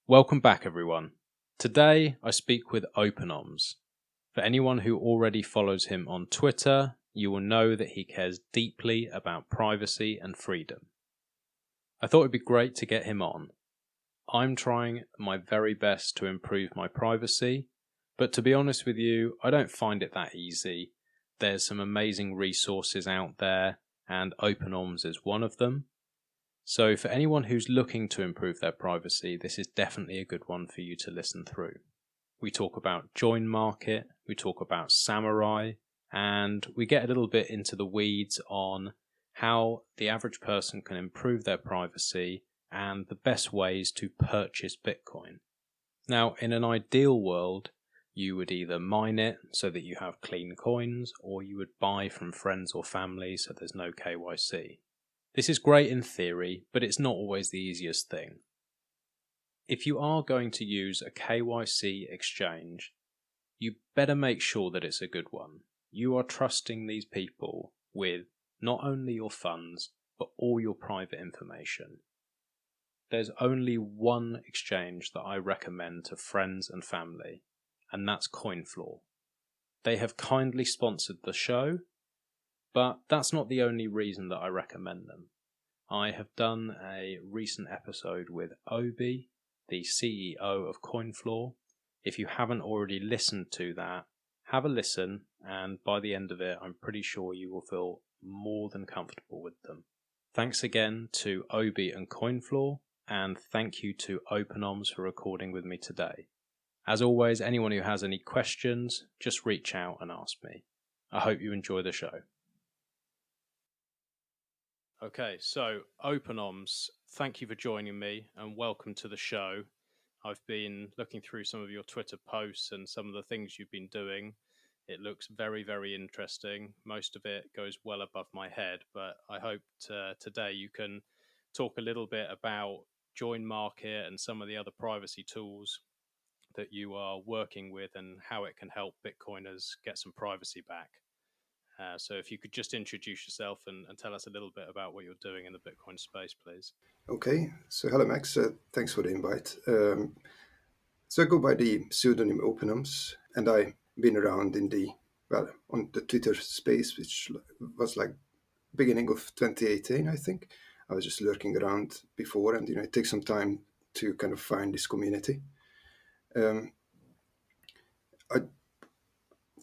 Welcome back, everyone. Today, I speak with Openoms. For anyone who already follows him on Twitter, you will know that he cares deeply about privacy and freedom. I thought it'd be great to get him on. I'm trying my very best to improve my privacy, but to be honest with you, I don't find it that easy. There's some amazing resources out there, and Openoms is one of them. So for anyone who's looking to improve their privacy, this is definitely a good one for you to listen through. We talk about join market, we talk about samurai, and we get a little bit into the weeds on how the average person can improve their privacy and the best ways to purchase Bitcoin. Now, in an ideal world, you would either mine it so that you have clean coins, or you would buy from friends or family so there's no KYC. This is great in theory, but it's not always the easiest thing. If you are going to use a KYC exchange, you better make sure that it's a good one. You are trusting these people with not only your funds, but all your private information. There's only one exchange that I recommend to friends and family, and that's CoinFloor. They have kindly sponsored the show, but that's not the only reason that I recommend them. I have done a recent episode with Obi, the CEO of CoinFloor. If you haven't already listened to that, have a listen, and by the end of it, I'm pretty sure you will feel more than comfortable with them. Thanks again to Obi and CoinFloor, and thank you to Openoms for recording with me today. As always, anyone who has any questions, just reach out and ask me. I hope you enjoy the show. Okay, so Openoms, thank you for joining me and welcome to the show. I've been looking through some of your Twitter posts and some of the things you've been doing. It looks very, very interesting. Most of it goes well above my head, but I hope today you can talk a little bit about Join Market and some of the other privacy tools that you are working with and how it can help Bitcoiners get some privacy back. So if you could just introduce yourself and tell us a little bit about what you're doing in the Bitcoin space, please. Okay, so hello Max, thanks for the invite. So I go by the pseudonym Openoms, and I've been around on the Twitter space, which was like beginning of 2018, I think. I was just lurking around before, and it takes some time to kind of find this community. I'm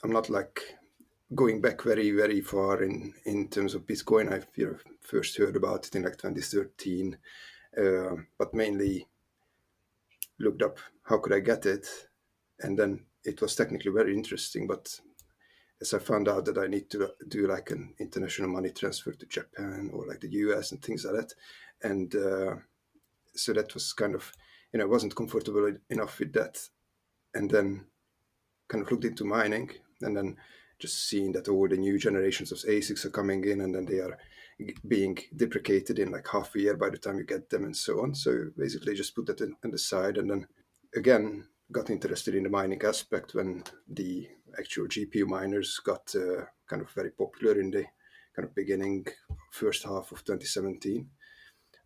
not like going back very, very far in terms of Bitcoin. I first heard about it in like 2013, but mainly looked up how could I get it, and then it was technically very interesting. But as I found out that I need to do like an international money transfer to Japan or like the US and things like that, and so that was kind of I wasn't comfortable enough with that, and then kind of looked into mining, and then just seeing that all the new generations of ASICs are coming in, and then they are being deprecated in like half a year by the time you get them and so on. So basically just put that on the side, and then again got interested in the mining aspect when the actual GPU miners got kind of very popular in the kind of beginning, first half of 2017.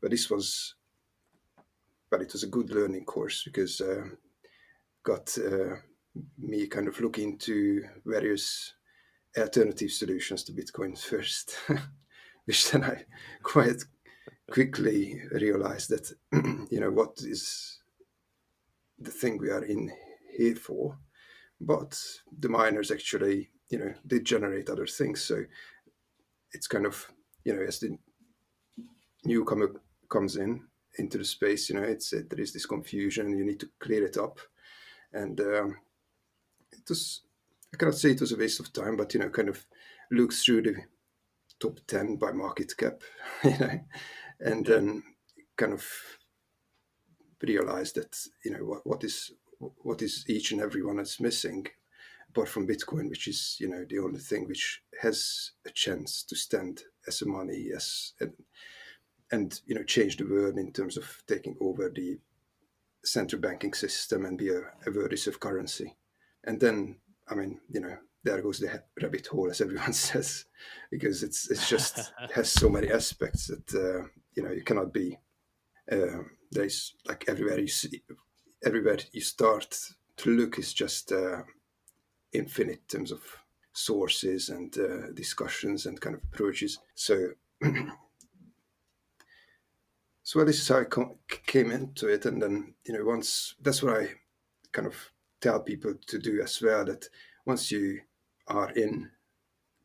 But it was a good learning course because got me kind of looking into various alternative solutions to Bitcoin first, which then I quite quickly realized that, what is the thing we are in here for? But the miners actually, they generate other things. So it's kind of, as the newcomer comes into the space, there is this confusion, you need to clear it up. And I cannot say it was a waste of time, but, kind of look through the top 10 by market cap, and then kind of realize that, what is each and every one that's missing, apart from Bitcoin, which is, the only thing which has a chance to stand as a money, and change the world in terms of taking over the central banking system and be a world reserve currency. And then, there goes the rabbit hole, as everyone says, because it's just has so many aspects that you cannot be. There's like everywhere you see everywhere you start to look is just infinite in terms of sources and discussions and kind of approaches. So this is how I came into it, and then once that's what I kind of tell people to do as well. That once you are in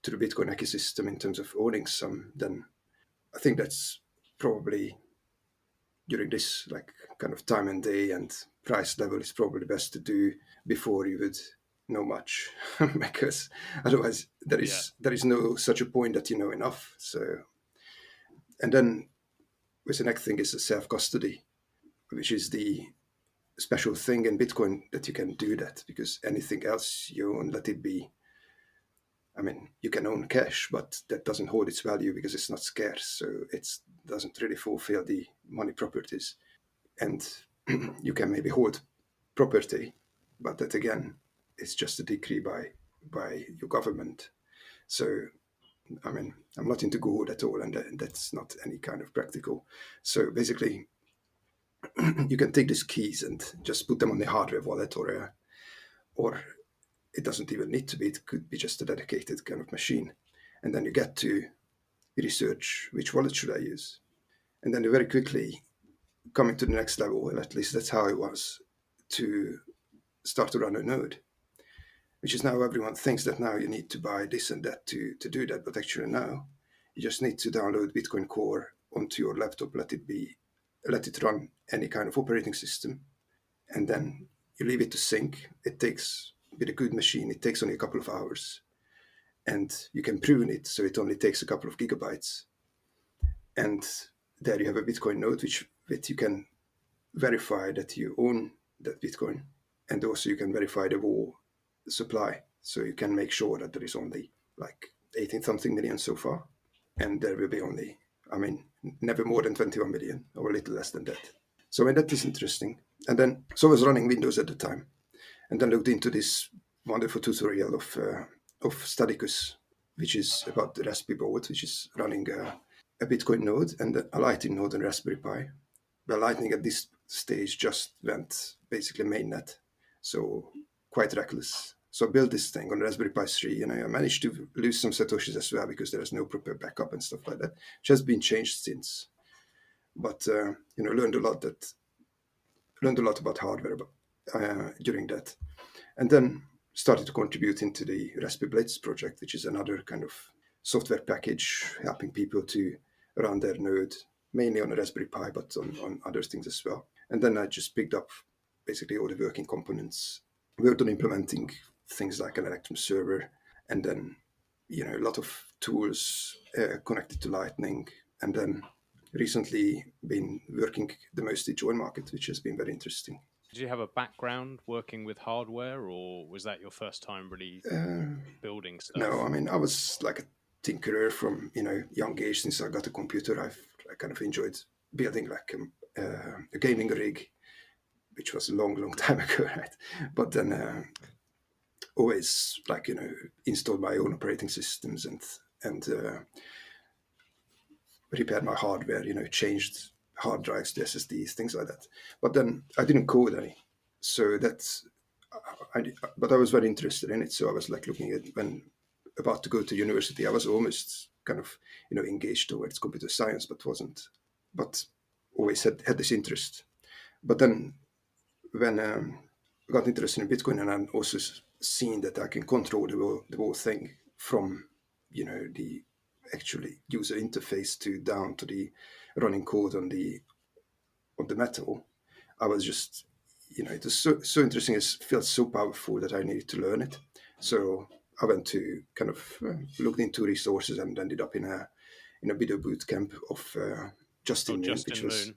to the Bitcoin ecosystem in terms of owning some, then I think that's probably during this like kind of time and day and price level is probably best to do before you would know much, because otherwise there is no such a point that you know enough. So, and then with the next thing is the self-custody, which is the special thing in Bitcoin that you can do that, because anything else you own, let it be, I mean, you can own cash, but that doesn't hold its value because it's not scarce. So it doesn't really fulfill the money properties. And you can maybe hold property, but that again is just a decree by your government. So, I mean, I'm not into gold at all, and that's not any kind of practical. So basically, you can take these keys and just put them on the hardware wallet, or it doesn't even need to be. It could be just a dedicated kind of machine, and then you get to research which wallet should I use, and then you very quickly coming to the next level. Well, at least that's how it was, to start to run a node, which is now everyone thinks that now you need to buy this and that to do that, but actually now you just need to download Bitcoin Core onto your laptop, let it run any kind of operating system, and then you leave it to sync. It takes, with a good machine, it takes only a couple of hours, and you can prune it so it only takes a couple of gigabytes, and there you have a Bitcoin node which you can verify that you own that Bitcoin, and also you can verify the raw supply, so you can make sure that there is only like 18 something million so far, and there will be only, I mean, never more than 21 million, or a little less than that. So I mean, that is interesting. And then, so I was running Windows at the time, and then looked into this wonderful tutorial of Staticus, which is about the Raspberry board, which is running a Bitcoin node and a Lightning node on Raspberry Pi. The Lightning at this stage just went basically mainnet, so quite reckless. So I built this thing on Raspberry Pi 3, and I managed to lose some satoshis as well because there is no proper backup and stuff like that, which has been changed since. But learned a lot about hardware during that, and then started to contribute into the Raspberry Blitz project, which is another kind of software package helping people to run their node mainly on a Raspberry Pi, but on other things as well. And then I just picked up basically all the working components, worked on implementing things like an Electrum server, and then a lot of tools connected to Lightning, and then recently been working the most in join market, which has been very interesting. Did you have a background working with hardware, or was that your first time really building stuff? No, I mean, I was like a tinkerer from young age. Since I got a computer, I kind of enjoyed building like a gaming rig, which was a long time ago, right? But then always like installed my own operating systems and repaired my hardware, changed hard drives to SSDs, things like that. But then I didn't code any, so that's but I was very interested in it. So I was like looking at, when about to go to university, I was almost kind of engaged towards computer science, but wasn't. But always had this interest. But then when I got interested in Bitcoin, and I'm also seen that I can control the whole thing from the actually user interface to down to the running code on the metal. I was just it was so interesting. It felt so powerful that I needed to learn it. So I went to kind of looked into resources and ended up in a video boot camp of Justin Moon, which was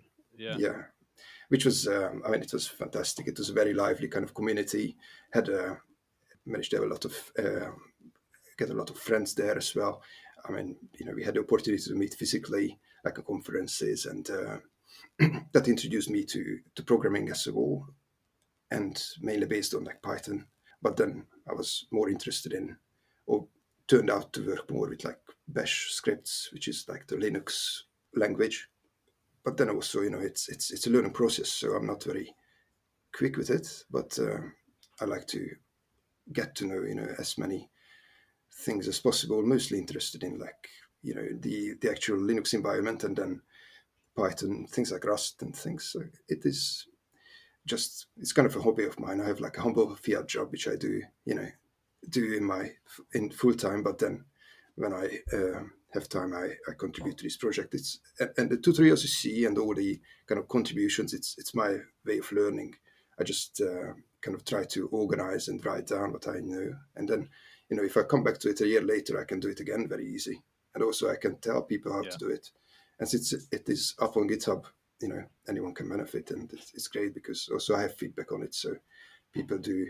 which was I mean, it was fantastic. It was a very lively kind of community. Had managed to have get a lot of friends there as well. I mean, we had the opportunity to meet physically, like at conferences, and that introduced me to programming as a whole, and mainly based on like Python. But then I was more interested in, or turned out to work more with like Bash scripts, which is like the Linux language. But then also, it's a learning process, so I'm not very quick with it, but I like to get to know, as many things as possible. Mostly interested in like, the actual Linux environment, and then Python, things like Rust and things. So it is just, it's kind of a hobby of mine. I have like a humble fiat job which I do, in full time, but then when I have time, I contribute to this project. It's and the tutorials you see and all the kind of contributions. It's my way of learning. I just kind of try to organize and write down what I know, and then if I come back to it a year later, I can do it again very easy, and also I can tell people how to do it. And since it is up on GitHub, anyone can benefit, and it's great because also I have feedback on it, so people do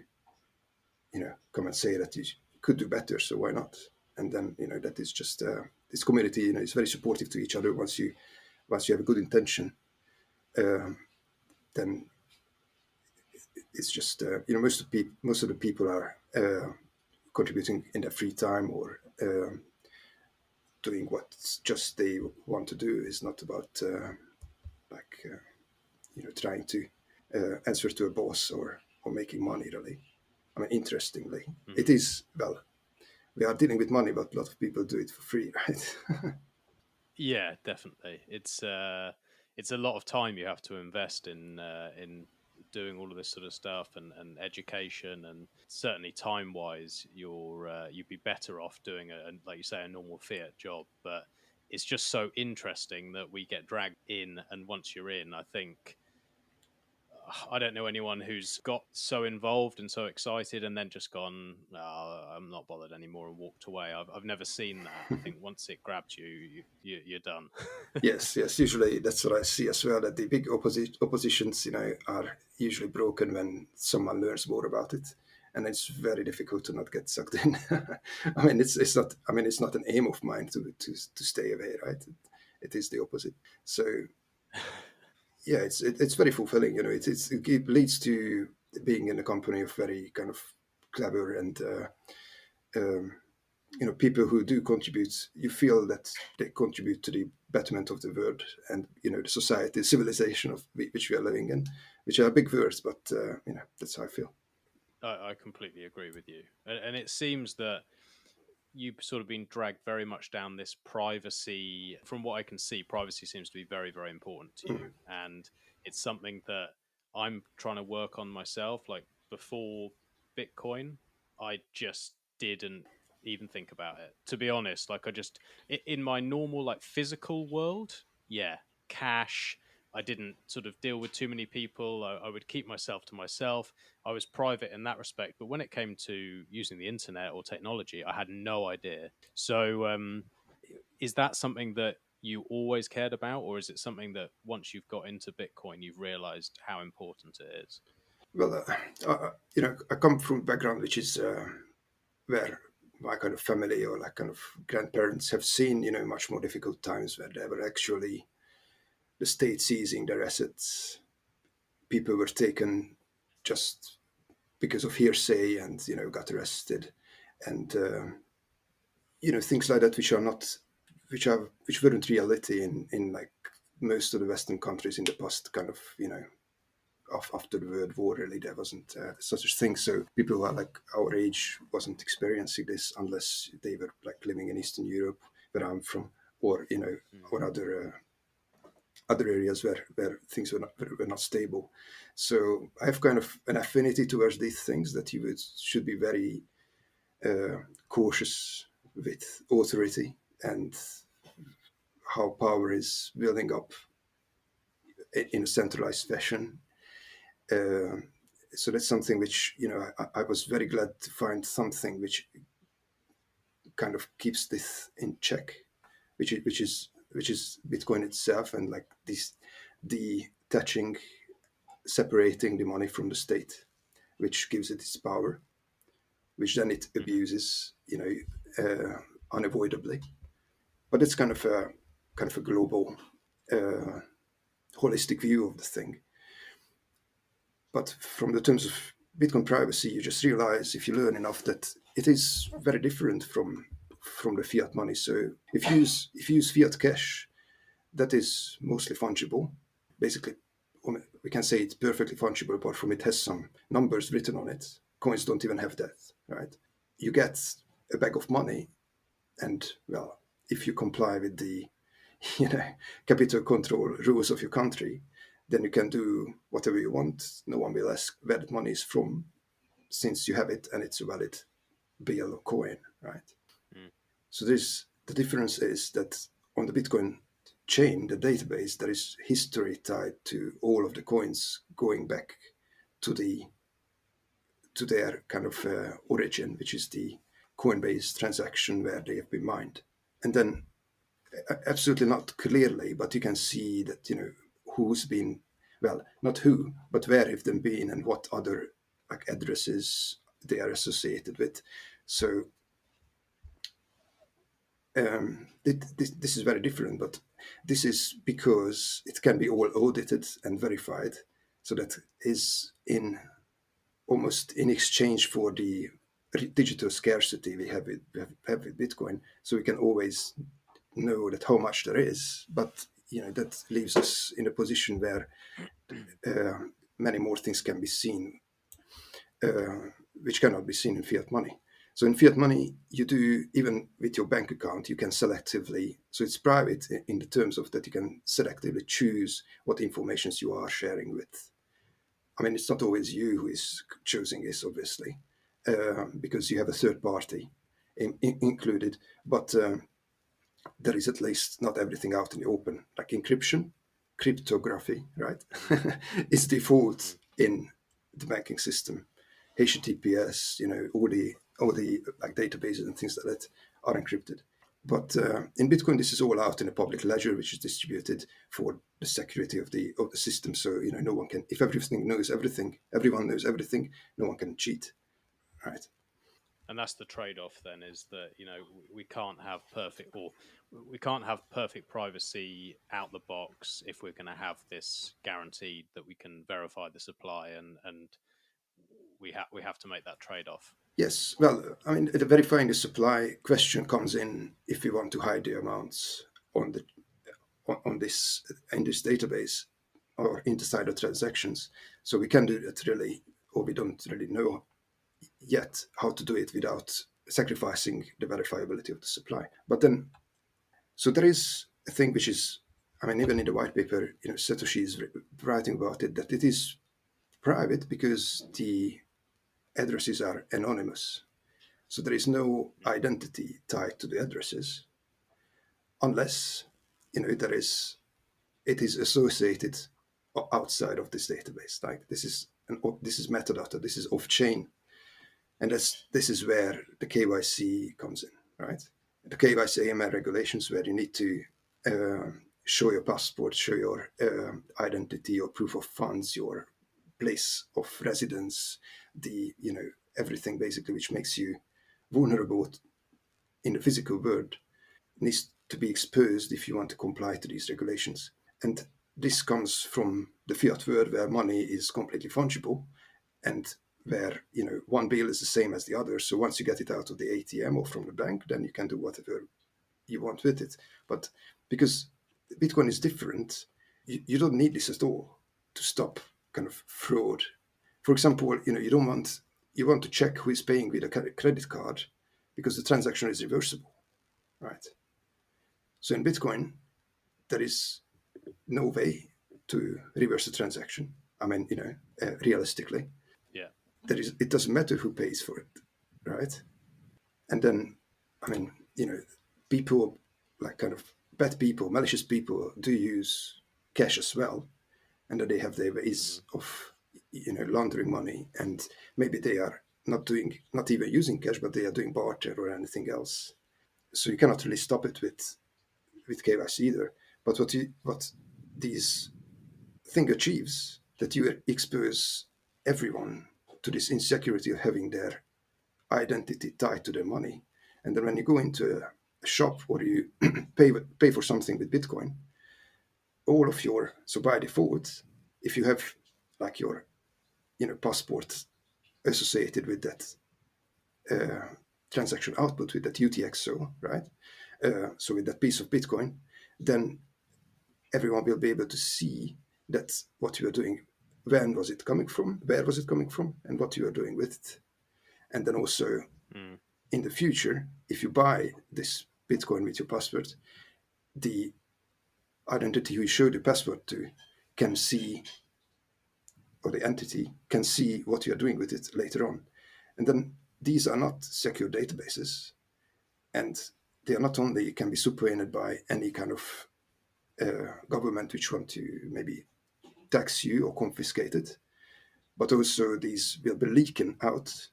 come and say that you could do better, so why not? And then that is just this community is very supportive to each other. Once you have a good intention, then it's just most of the people are contributing in their free time, or doing what just they want to do. Is not about trying to answer to a boss, or making money, really. I mean, interestingly, it is, well, we are dealing with money, but a lot of people do it for free, right? Yeah, definitely. It's a lot of time you have to invest in doing all of this sort of stuff, and education, and certainly time wise, you'd be better off doing like you say, a normal fiat job. But it's just so interesting that we get dragged in, and once you're in, I think I don't know anyone who's got so involved and so excited and then just gone, "Oh, I'm not bothered anymore," and walked away. I've never seen that. I think once it grabs you're done. Yes. Usually that's what I see as well. That the big oppositions, are usually broken when someone learns more about it, and it's very difficult to not get sucked in. I mean, it's not. I mean, it's not an aim of mine to stay away, right? It is the opposite. So yeah, it's very fulfilling. It leads to being in a company of very kind of clever and um, people who do contribute. You feel that they contribute to the betterment of the world, and the society, civilization of which we are living in, which are big words, but that's how I feel. I completely agree with you, and it seems that you've sort of been dragged very much down this privacy. From what I can see, privacy seems to be very, very important to you, and it's something that I'm trying to work on myself. Like before Bitcoin, I just didn't even think about it, to be honest. Like in my normal like physical world, yeah, cash. I didn't sort of deal with too many people. I would keep myself to myself. I was private in that respect. But when it came to using the internet or technology, I had no idea. So, is that something that you always cared about, or is it something that once you've got into Bitcoin, you've realized how important it is? Well, I come from a background which is where my kind of family or like kind of grandparents have seen much more difficult times where they were actually the state seizing their assets. People were taken just because of hearsay, and got arrested, and things like that, which are not which weren't reality in like most of the Western countries in the past, kind of after the World War. Really, there wasn't such a thing. So people who are like our age wasn't experiencing this unless they were like living in Eastern Europe, where I'm from, or or other areas where things were not stable. So I have kind of an affinity towards these things, that should be very cautious with authority and how power is building up in a centralized fashion. Uh, so that's something which I was very glad to find something which kind of keeps this in check, which is Bitcoin itself, and like this detaching, separating the money from the state, which gives it its power, which then it abuses, unavoidably. But it's kind of a global, uh, holistic view of the thing. But from the terms of Bitcoin privacy, you just realize, if you learn enough, that it is very different from the fiat money. So if you use fiat cash, that is mostly fungible. Basically, we can say it's perfectly fungible apart from it has some numbers written on it. Coins don't even have that, right? You get a bag of money, and well, if you comply with the you know capital control rules of your country, then you can do whatever you want. No one will ask where that money is from, since you have it and it's a valid bill or coin, right? Mm. So the difference is that on the Bitcoin chain, the database, there is history tied to all of the coins going back to their kind of origin, which is the Coinbase transaction where they have been mined. And then absolutely not clearly, but you can see that who's been, well, not who, but where have them been and what other like addresses they are associated with. So this is very different, but this is because it can be all audited and verified. So that is in almost in exchange for the digital scarcity we have with Bitcoin. So we can always know that how much there is, but that leaves us in a position where many more things can be seen, which cannot be seen in fiat money. So in fiat money, you do, even with your bank account, you can selectively, so it's private in the terms of that you can selectively choose what informations you are sharing with. I mean, it's not always you who is choosing this, obviously, because you have a third party included, but there is at least not everything out in the open, like encryption, cryptography, right? Is default in the banking system. HTTPS, all the like databases and things like that are encrypted. But in Bitcoin, this is all out in a public ledger, which is distributed for the security of the system. So no one can, if everything knows everything, everyone knows everything, no one can cheat, right? And that's the trade-off then, is that we can't have perfect privacy out the box if we're going to have this guaranteed that we can verify the supply, and we have to make that trade-off. Yes, well, I mean, the verifying the supply question comes in if we want to hide the amounts on the on this in this database or insider transactions. So we can do that really, or we don't really know yet how to do it without sacrificing the verifiability of the supply. But then, so there is a thing which is, I mean, even in the white paper, Satoshi is writing about it, that it is private because the addresses are anonymous. So there is no identity tied to the addresses unless it is associated outside of this database. Like this is metadata. This is off chain, and this is where the KYC comes in, right? The KYC AML regulations, where you need to show your passport, show your identity, your proof of funds, your place of residence, everything basically which makes you vulnerable in the physical world needs to be exposed if you want to comply to these regulations. And this comes from the fiat world, where money is completely fungible and where one bill is the same as the other. So once you get it out of the ATM or from the bank, then you can do whatever you want with it. But because Bitcoin is different, you don't need this at all to stop kind of fraud. For example, you want to check who is paying with a credit card because the transaction is reversible, right? So in Bitcoin, there is no way to reverse a transaction. I mean, realistically, Yeah. it doesn't matter who pays for it, right? And then, I mean, people like kind of bad people, malicious people do use cash as well, and then they have their ways of laundering money, and maybe they are not even using cash, but they are doing barter or anything else. So you cannot really stop it with KYC either. But what these thing achieves, that you expose everyone to this insecurity of having their identity tied to their money. And then when you go into a shop or you pay for something with Bitcoin, so by default, if you have like your passport associated with that transaction output, with that UTXO, right? So with that piece of Bitcoin, then everyone will be able to see That's what you are doing. When was it coming from? Where was it coming from? And what you are doing with it. And then also Mm. in the future, if you buy this Bitcoin with your password, the identity who you show the password to can see, or the entity can see what you're doing with it later on. And then these are not secure databases, and they are not only can be subpoenaed by any kind of government which want to maybe tax you or confiscate it, but also these will be leaking out,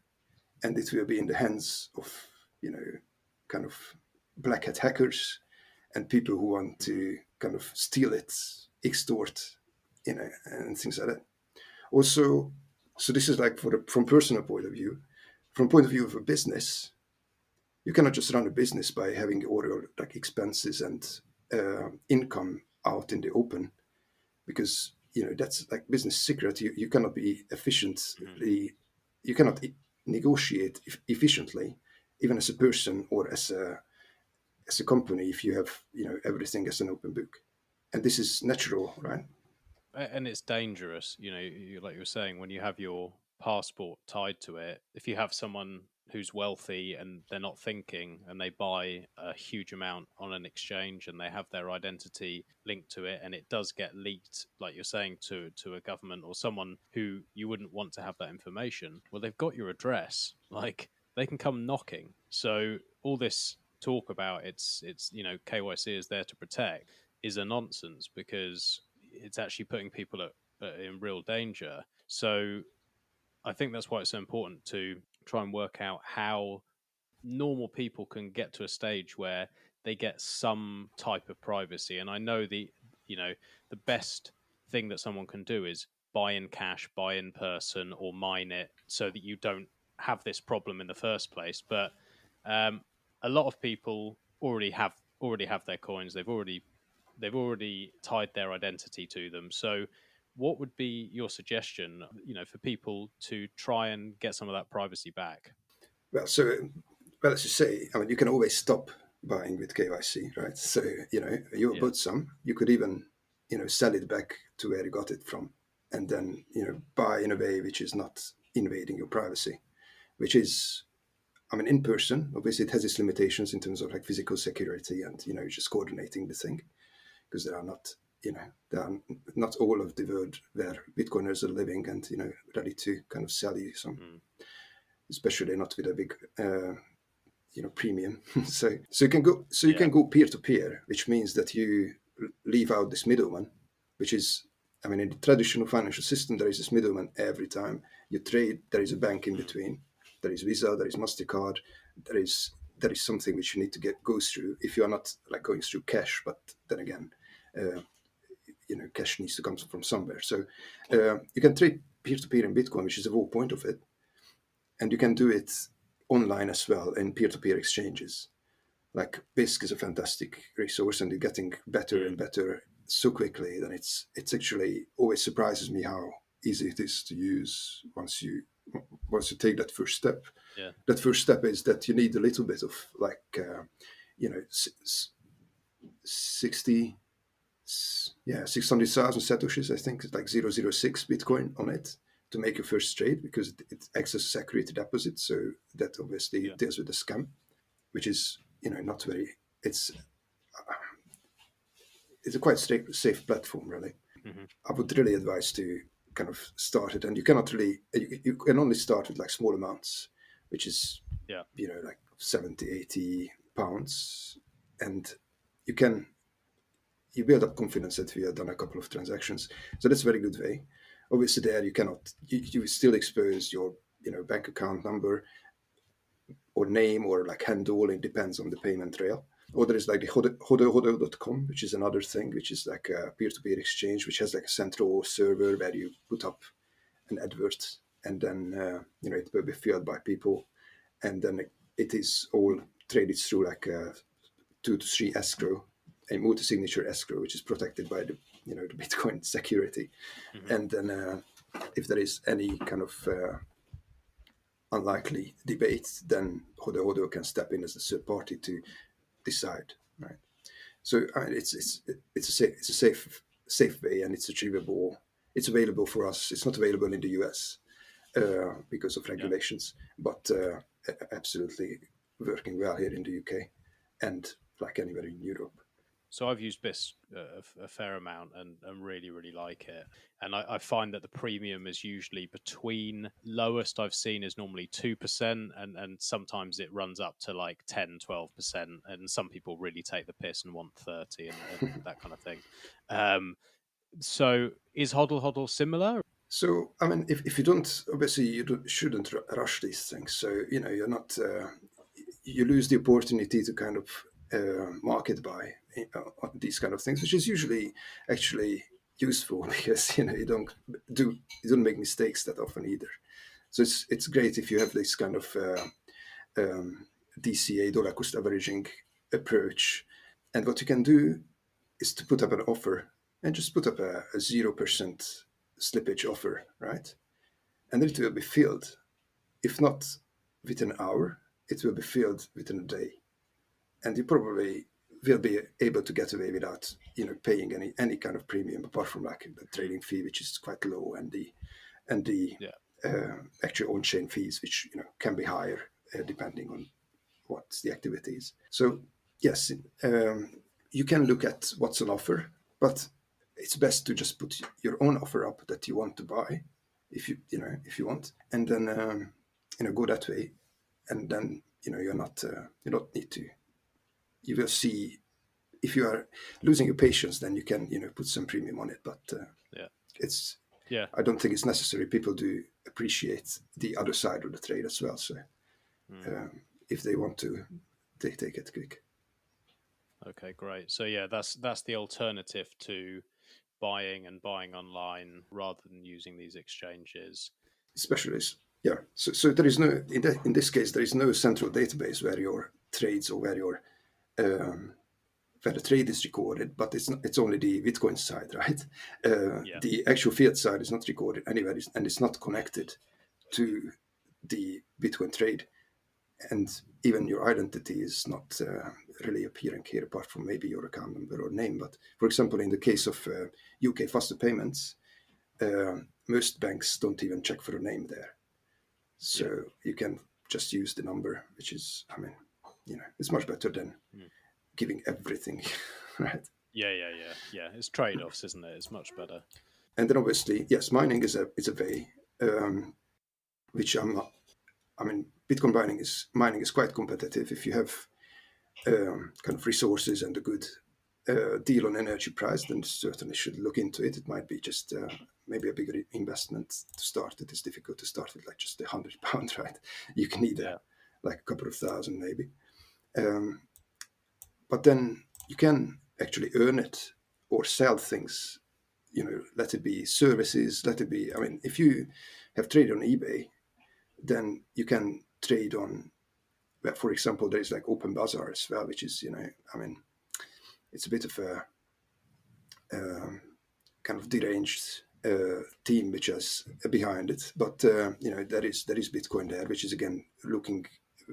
and it will be in the hands of, kind of black hat hackers and people who want to kind of steal it, extort, and things like that. Also, so this is like from personal point of view. From point of view of a business, you cannot just run a business by having all your like expenses and income out in the open, because that's like business secret. You cannot be Mm-hmm. efficiently, you cannot negotiate efficiently, even as a person or as a company, if you have everything as an open book. And this is natural, right? And it's dangerous, like you were saying, when you have your passport tied to it. If you have someone who's wealthy and they're not thinking and they buy a huge amount on an exchange and they have their identity linked to it, and it does get leaked, like you're saying, to a government or someone who you wouldn't want to have that information, well, they've got your address. Like, they can come knocking. So all this talk about it's KYC is there to protect is a nonsense, because it's actually putting people in real danger. So I think that's why it's so important to try and work out how normal people can get to a stage where they get some type of privacy. And I know the best thing that someone can do is buy in cash, buy in person, or mine it, so that you don't have this problem in the first place. But um, a lot of people already have their coins. They've already tied their identity to them. So what would be your suggestion, for people to try and get some of that privacy back? Well, so, well, as you say, I mean, you can always stop buying with KYC, right? So, you Yeah. bought some, you could even, sell it back to where you got it from, and then, buy in a way which is not invading your privacy, which is, I mean, in person, obviously it has its limitations in terms of like physical security and, just coordinating the thing, because there are not all of the world where Bitcoiners are living and, ready to kind of sell you some, Mm. especially not with a big premium. So you Yeah. can go peer to peer, which means that you leave out this middleman, which is, I mean, in the traditional financial system there is this middleman every time you trade. There is a bank in Mm. between. There is Visa, there is Mastercard, there is something which you need to go through if you are not like going through cash. But then again, uh, cash needs to come from somewhere. So you can trade peer to peer in Bitcoin, which is the whole point of it, and you can do it online as well in peer to peer exchanges. Like BISC is a fantastic resource, and it's getting better and Mm. better so quickly that it's actually always surprises me how easy it is to use once you take that first step. Yeah. That first step is that you need a little bit of like 60, yeah, 600,000 satoshis, I think it's like 0.006 Bitcoin on it to make your first trade, because it acts as a security deposit. So that obviously Yeah. deals with the scam, which is not very. It's a quite safe platform, really. Hmm. I would really advise to kind of start it, and you cannot really you can only start with like small amounts, which is Yeah. like 70, 80 pounds, and you can you build up confidence that we have done a couple of transactions. So that's a very good way. Obviously, there you still expose your bank account number or name or like handle. It depends on the payment rail. Or there is like the hodo.com, which is another thing, which is like a peer-to-peer exchange, which has like a central server where you put up an advert, and then it will be filled by people, and then it is all traded through like a 2 to 3 escrow, a multi-signature escrow, which is protected by the Bitcoin security. Hmm. And then if there is any kind of unlikely debate, then Hodo can step in as a third party to decide, right? So it's a safe way, and it's achievable. It's available for us. It's not available in the US because of regulations, but absolutely working well here in the UK and like anywhere in Europe. So I've used BIS a fair amount and really, really like it. And I find that the premium is usually between lowest I've seen is normally 2%, and sometimes it runs up to like 10, 12%. And some people really take the piss and want 30 and that kind of thing. So is Hodl Hodl similar? So, I mean, if you don't, obviously, shouldn't rush these things. So, you're not, you lose the opportunity to kind of market buy these kind of things, which is usually actually useful because, you don't make mistakes that often either. So it's great if you have this kind of DCA, dollar cost averaging approach. And what you can do is to put up an offer and just put up a 0% slippage offer, right? And then it will be filled. If not within an hour, it will be filled within a day. And you probably will be able to get away without, paying any kind of premium apart from like the trading fee, which is quite low, and the actual on-chain fees, which can be higher depending on what the activity is. So yes, you can look at what's on offer, but it's best to just put your own offer up that you want to buy, if you want, and then go that way, and then you don't need to. You will see if you are losing your patience, then you can put some premium on it, but it's. Yeah. I don't think it's necessary. People do appreciate the other side of the trade as well. So if they want to, they take it quick. Okay, great. So yeah, that's the alternative to buying online rather than using these exchanges. Especially, yeah. So there is no in this case there is no central database where your trades or where the trade is recorded, but it's only the Bitcoin side, right? The actual fiat side is not recorded anywhere, and it's not connected to the Bitcoin trade, and even your identity is not really appearing here, apart from maybe your account number or name. But for example, in the case of UK faster payments, most banks don't even check for a name there, so you can just use the number, which is, it's much better than giving everything. Right. Yeah. It's trade-offs, isn't it? It's much better. And then obviously, yes, mining is a way, which I'm not. I mean, Bitcoin mining is quite competitive if you have kind of resources and a good deal on energy price. Then certainly should look into it. It might be just maybe a bigger investment to start. It is difficult to start with like just £100, right? You can need like a couple of thousand maybe. But then you can actually earn it or sell things, let it be services, let it be, if you have traded on eBay, then you can trade on, well, for example, there's like Open Bazaar as well, which is, it's a bit of a kind of deranged team which is behind it. But, there is Bitcoin there, which is again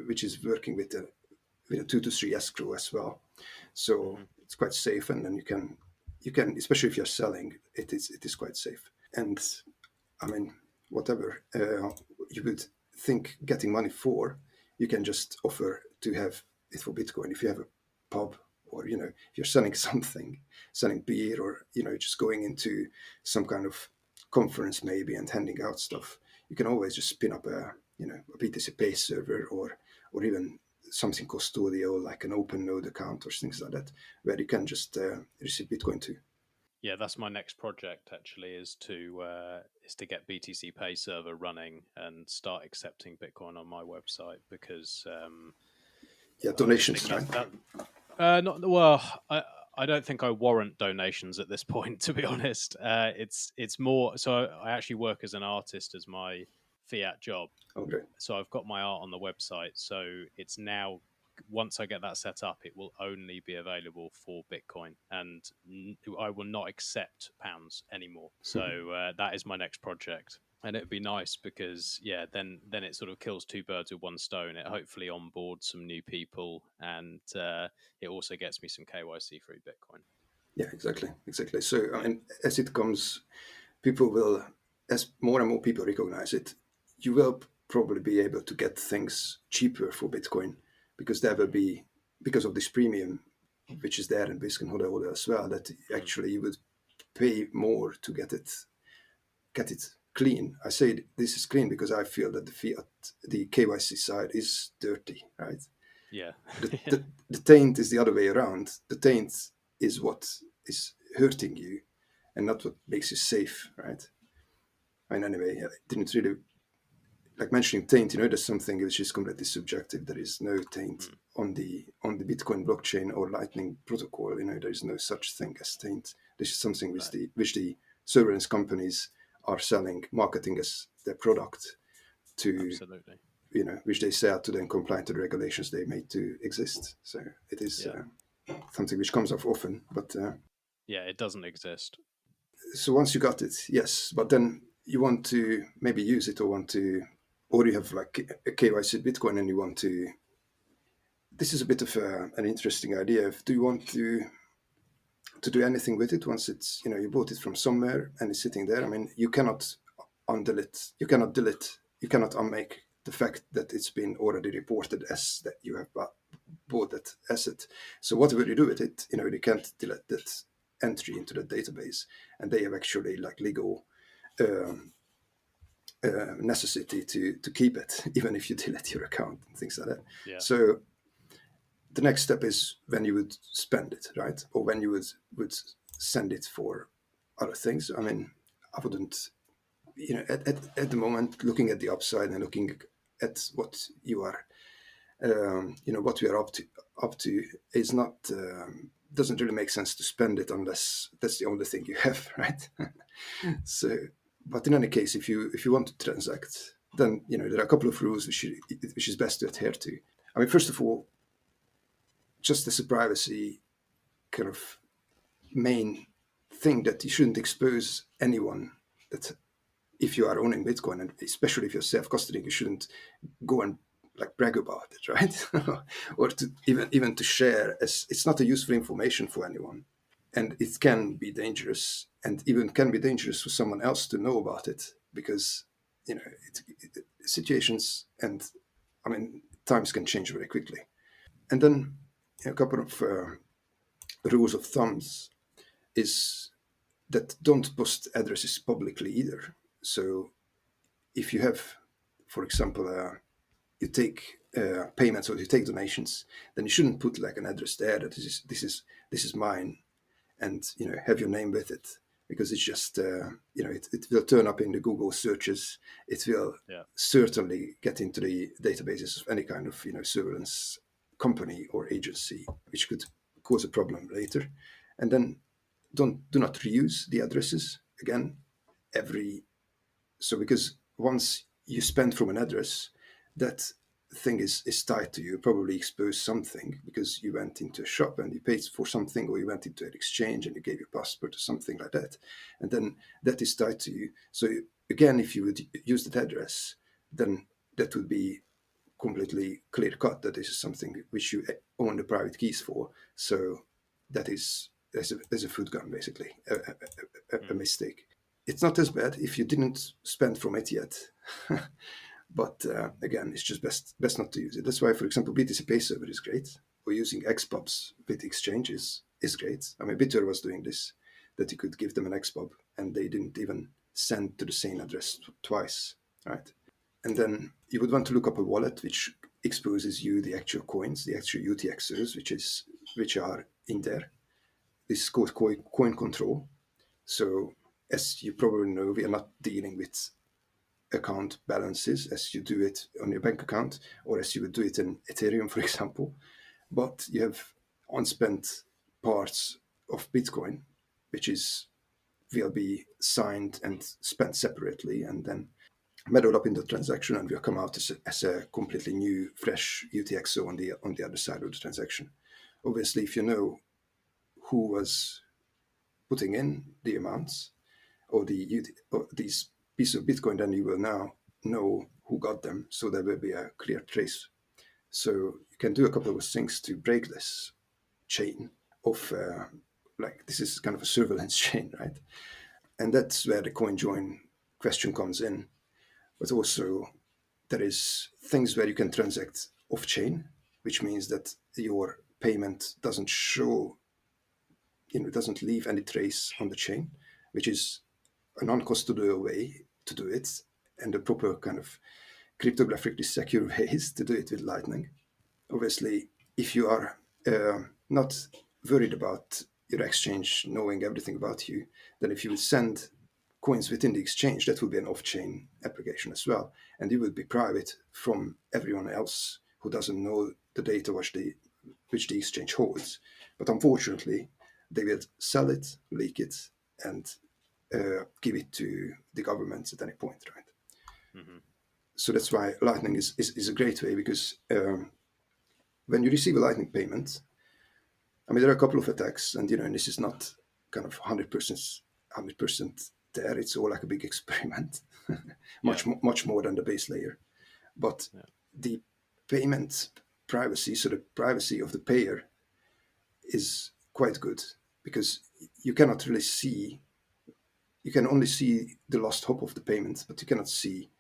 which is working with a 2 to 3 escrow as well. So it's quite safe, and then you can, especially if you're selling, it is quite safe. And whatever you would think getting money for, you can just offer to have it for Bitcoin. If you have a pub, or if you're selling something, selling beer, or just going into some kind of conference maybe and handing out stuff, you can always just spin up a BTC Pay server, or even something custodial like an open node account or things like that, where you can just receive Bitcoin too. Yeah, that's my next project actually, is to get BTC Pay server running and start accepting Bitcoin on my website, because donations, right? Not well. I don't think I warrant donations at this point, to be honest. It's more so. I actually work as an artist as my fiat job. Okay. So I've got my art on the website. So it's now, once I get that set up, it will only be available for Bitcoin, and I will not accept pounds anymore. So that is my next project. And it'd be nice because, then it sort of kills two birds with one stone. It hopefully onboards some new people, and it also gets me some KYC free Bitcoin. Yeah, exactly. So, I mean, as it comes, people will, as more and more people recognize it, you will probably be able to get things cheaper for Bitcoin because there will be, because of this premium, which is there in Bitcoin hodl as well, that Mm. actually you would pay more to get it clean. I say this is clean because I feel that the KYC side is dirty, right? Yeah. The, Yeah. the, the taint is the other way around. The taint is what is hurting you and not what makes you safe, right? And anyway, I didn't really like mentioning taint. There's something which is completely subjective. There is no taint Mm. on the Bitcoin blockchain or Lightning protocol. There is no such thing as taint. This is something No, which the surveillance companies are selling, marketing as their product to, absolutely. which they say to then comply to the regulations they made to exist. So it is Yeah. something which comes up often. But Yeah, it doesn't exist. so once you got it, yes, but then you want to maybe use it or you have like a KYC Bitcoin and you want to. This is a bit of an interesting idea. Do you want to do anything with it once it's you bought it from somewhere and it's sitting there? I mean, you cannot undelete, you cannot delete, you cannot unmake the fact that it's been already reported as that you have bought that asset. So whatever you do with it, you can't delete that entry into the database, and they have actually like legal um, necessity to keep it, even if you delete your account and things like that. Yeah. So the next step is when you would spend it, right? Or when you would send it for other things. I mean, I wouldn't, at the moment, looking at the upside and looking at what you are, what we are up to is not, doesn't really make sense to spend it unless that's the only thing you have, right? So, but in any case, if you want to transact, then there are a couple of rules which is best to adhere to. I mean, first of all, just as a privacy kind of main thing, that you shouldn't expose anyone. That if you are owning Bitcoin, and especially if you're self-custodying, you shouldn't go and like brag about it, right? Or to even to share, as it's not a useful information for anyone, and it can be dangerous, and even can be dangerous for someone else to know about it, because situations and I mean times can change very quickly. And then a couple of rules of thumbs is that don't post addresses publicly either. So if you have, for example, you take payments or you take donations, then you shouldn't put like an address there that this is mine, and have your name with it, because it's just it will turn up in the Google searches. It will Yeah. certainly get into the databases of any kind of surveillance company or agency, which could cause a problem later. And then do not reuse the addresses again every. So because once you spend from an address, that thing is tied to you. Probably expose something because you went into a shop and you paid for something, or you went into an exchange and you gave your passport or something like that, and then that is tied to you. So again, if you would use that address, then that would be completely clear cut that this is something which you own the private keys for. So that is there's a food gun, basically a Mm. mistake. It's not as bad if you didn't spend from it yet. But again, it's just best not to use it. That's why, for example, BTC Pay server is great, or using XPubs with exchanges is great. I mean, Bitter was doing this, that you could give them an XPub and they didn't even send to the same address twice, right? And then you would want to look up a wallet which exposes you the actual coins, the actual UTXOs, which are in there. This is called coin control. So as you probably know, we are not dealing with account balances as you do it on your bank account, or as you would do it in Ethereum, for example. But you have unspent parts of Bitcoin, which will be signed and spent separately, and then meddled up in the transaction, and will come out as a completely new, fresh UTXO on the other side of the transaction. Obviously, if you know who was putting in the amounts, or these pieces of Bitcoin, then you will now know who got them. So there will be a clear trace. So you can do a couple of things to break this chain of like this is kind of a surveillance chain, right? And that's where the coin join question comes in. But also there is things where you can transact off chain, which means that your payment doesn't show, doesn't leave any trace on the chain, which is a non-custodial way to do it, and the proper kind of cryptographically secure ways to do it with Lightning. Obviously, if you are not worried about your exchange knowing everything about you, then if you would send coins within the exchange, that would be an off-chain application as well, and you would be private from everyone else who doesn't know the data which the exchange holds. But unfortunately, they will sell it, leak it, and give it to the governments at any point, right? Mm-hmm. So that's why Lightning is a great way, because when you receive a Lightning payment, I mean, there are a couple of attacks, and and this is not kind of 100% there. It's all like a big experiment, much more than the base layer. But the payment privacy, so the privacy of the payer, is quite good, because you cannot really see. You can only see the last hop of the payment, but you cannot see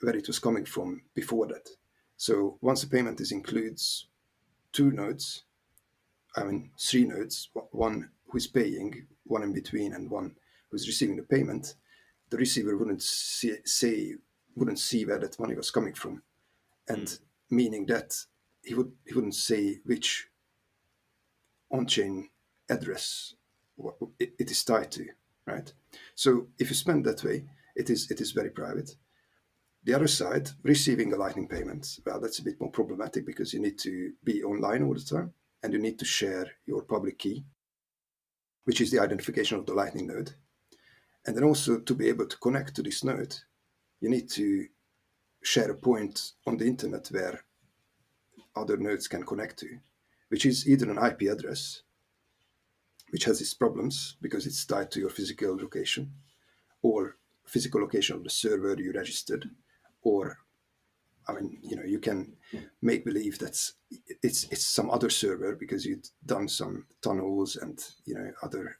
where it was coming from before that. So once the payment includes two nodes, I mean, three nodes, one who's paying, one in between, and one who's receiving the payment, the receiver wouldn't see where that money was coming from, and meaning that he wouldn't say which on-chain address it is tied to, right? So if you spend that way, it is very private. The other side, receiving a Lightning payment, well, that's a bit more problematic, because you need to be online all the time, and you need to share your public key, which is the identification of the Lightning node. And then also, to be able to connect to this node, you need to share a point on the internet where other nodes can connect to, which is either an IP address, which has its problems because it's tied to your physical location, or physical location of the server you registered, or I mean, you can make believe that it's some other server because you've done some tunnels and other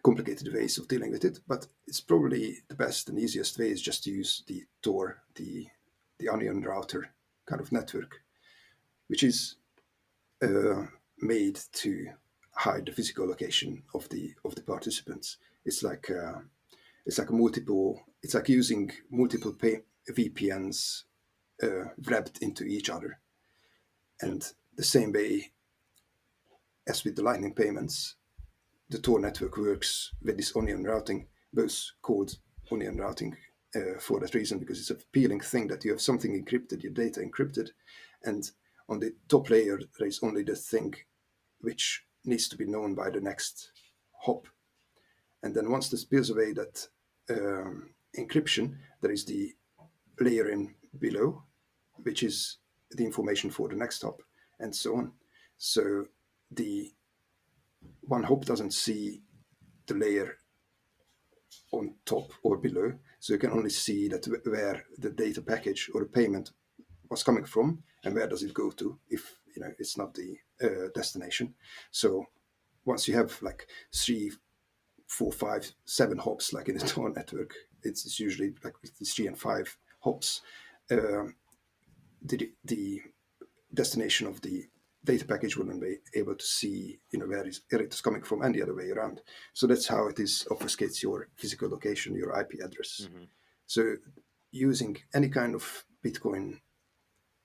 complicated ways of dealing with it. But it's probably the best and easiest way is just to use the Tor, the onion router kind of network, which is made to hide the physical location of the participants. It's like It's like using multiple VPNs wrapped into each other. And the same way as with the Lightning payments, the Tor network works with this onion routing, both called onion routing for that reason, because it's a appealing thing that you have something encrypted, your data encrypted, and on the top layer there is only the thing which needs to be known by the next hop. And then once this peels away that encryption, there is the layer in below, which is the information for the next hop, and so on. So the one hop doesn't see the layer on top or below, so you can only see that where the data package or the payment was coming from and where does it go to if it's not the destination. So once you have like 3, 4, 5, 7 hops like in the Tor network, it's usually like 3 and 5 hops. The destination of the data package wouldn't be able to see where it is coming from, and the other way around. So that's how it is obfuscates your physical location, your IP address. Mm-hmm. So using any kind of Bitcoin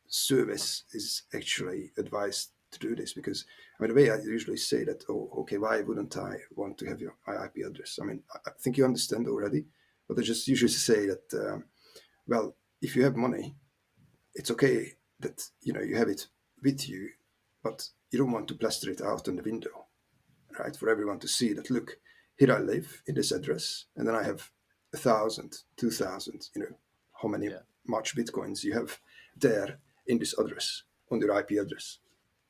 service is actually advised to do this, because the way I usually say that, why wouldn't I want to have your IP address? I think you understand already, but I just usually say that well, if you have money, it's okay that you have it with you, but you don't want to plaster it out on the window, right? For everyone to see that, look, here I live in this address, and then I have 1,000, 2,000, how many much Bitcoins you have there in this address, on your IP address.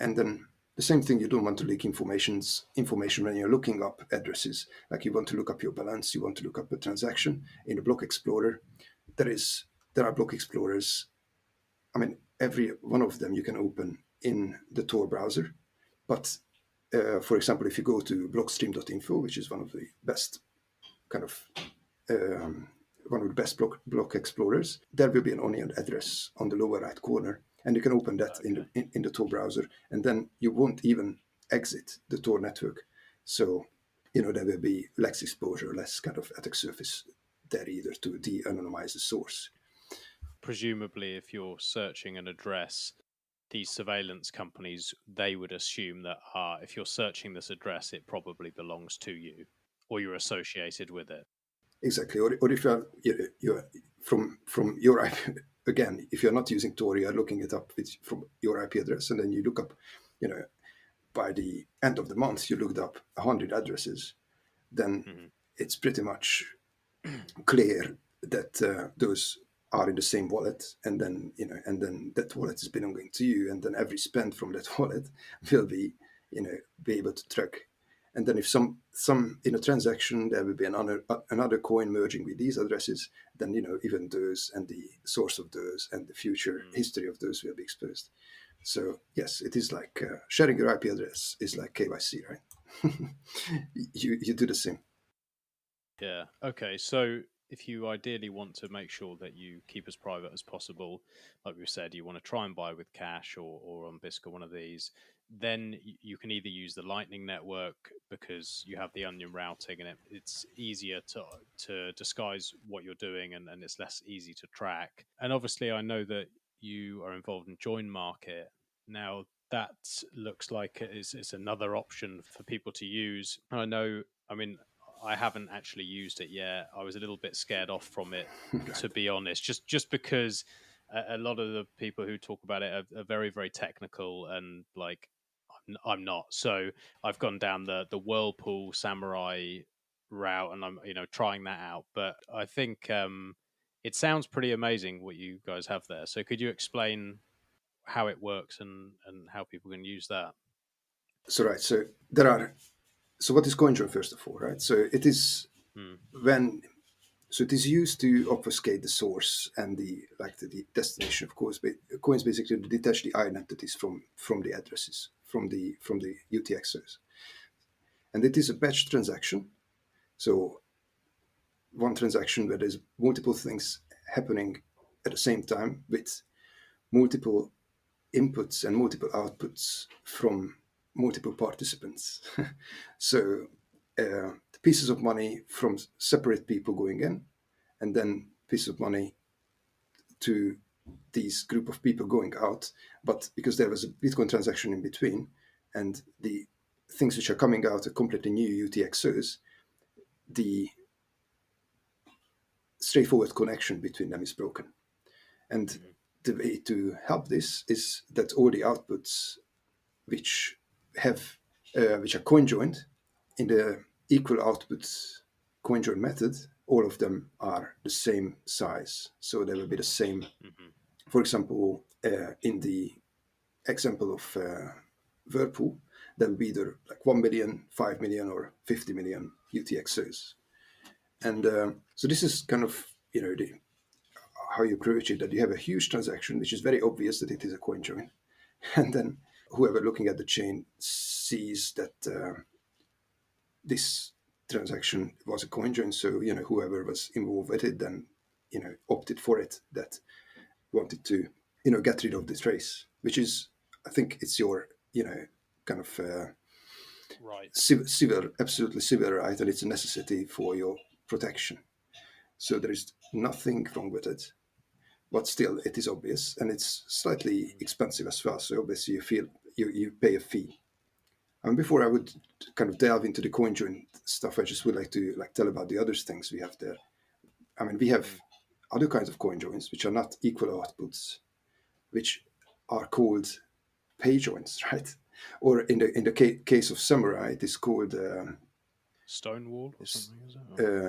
And then the same thing, you don't want to leak information when you're looking up addresses. Like you want to look up your balance, you want to look up a transaction in the Block Explorer. There are Block Explorers. Every one of them you can open in the Tor browser, but for example, if you go to blockstream.info, which is one of the best kind of one of the best block explorers, there will be an onion address on the lower right corner, and you can open that in the Tor browser, and then you won't even exit the Tor network. So, there will be less exposure, less kind of attack surface there either to de-anonymize the source. Presumably, if you're searching an address, these surveillance companies, they would assume that if you're searching this address, it probably belongs to you or you're associated with it. Exactly. Or if you're from your IP, again, if you're not using Tor, you're looking it up from your IP address, and then you look up, by the end of the month, you looked up 100 addresses, then it's pretty much clear that those are in the same wallet, and then that wallet is belonging to you, and then every spend from that wallet will be able to track. And then if some in a transaction there will be another coin merging with these addresses, then even those and the source of those and the future history of those will be exposed. So yes, it is like sharing your IP address is like KYC, right? you do the same. Yeah. Okay. So if you ideally want to make sure that you keep as private as possible, like we said, you want to try and buy with cash or on BISC or one of these, then you can either use the Lightning Network because you have the onion routing and it's easier to disguise what you're doing and it's less easy to track. And obviously, I know that you are involved in Join Market. Now, that looks like it's another option for people to use. I know, I mean, I haven't actually used it yet. I was a little bit scared off from it, to be honest, just because a lot of the people who talk about it are very, very technical, and like I'm not. So I've gone down the Whirlpool Samurai route, and I'm trying that out. But I think it sounds pretty amazing what you guys have there. So could you explain how it works and how people can use that? So right, so what is CoinJoin first of all, right? So it is when it is used to obfuscate the source and the destination of coins. But coins basically detach the identities from the addresses from the UTXOs, and it is a batch transaction. So one transaction where there's multiple things happening at the same time with multiple inputs and multiple outputs from multiple participants. So the pieces of money from separate people going in, and then pieces of money to these group of people going out. But because there was a Bitcoin transaction in between, and the things which are coming out are completely new UTXOs, the straightforward connection between them is broken. And the way to help this is that all the outputs which are coin joined in the equal outputs coin join method, all of them are the same size. So they will be the same. For example, in the example of Whirlpool, there will be either like 1 million, 5 million, or 50 million UTXOs. And so this is kind of how you approach it, that you have a huge transaction, which is very obvious that it is a coin join. And then whoever looking at the chain sees that this transaction was a coin join. So, whoever was involved with it then, opted for it, that wanted to, get rid of the trace, which is, I think it's your, kind of Right. civil, absolutely civil right, and it's a necessity for your protection. So there is nothing wrong with it. But still, it is obvious, and it's slightly expensive as well. So obviously, you pay a fee. And before I would kind of delve into the coin join stuff, I just would like to tell about the other things we have there. I mean, we have other kinds of coin joins which are not equal outputs, which are called pay joins, right? Or in the case of Samurai, it is called Stonewall or something,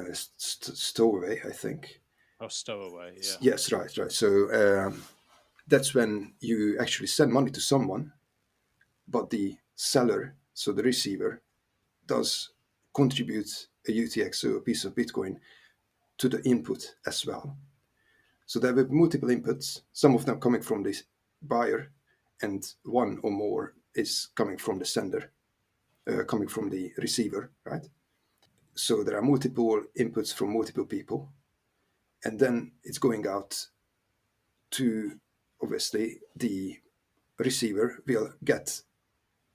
is it? stowaway, I think. Oh, stowaway, yeah. Yes, right. So that's when you actually send money to someone, but the seller, so the receiver, does contribute a UTXO, a piece of Bitcoin, to the input as well. So there will be multiple inputs, some of them coming from the buyer, and one or more is coming from the sender. coming from the receiver, right? So there are multiple inputs from multiple people, and then it's going out to, obviously, the receiver will get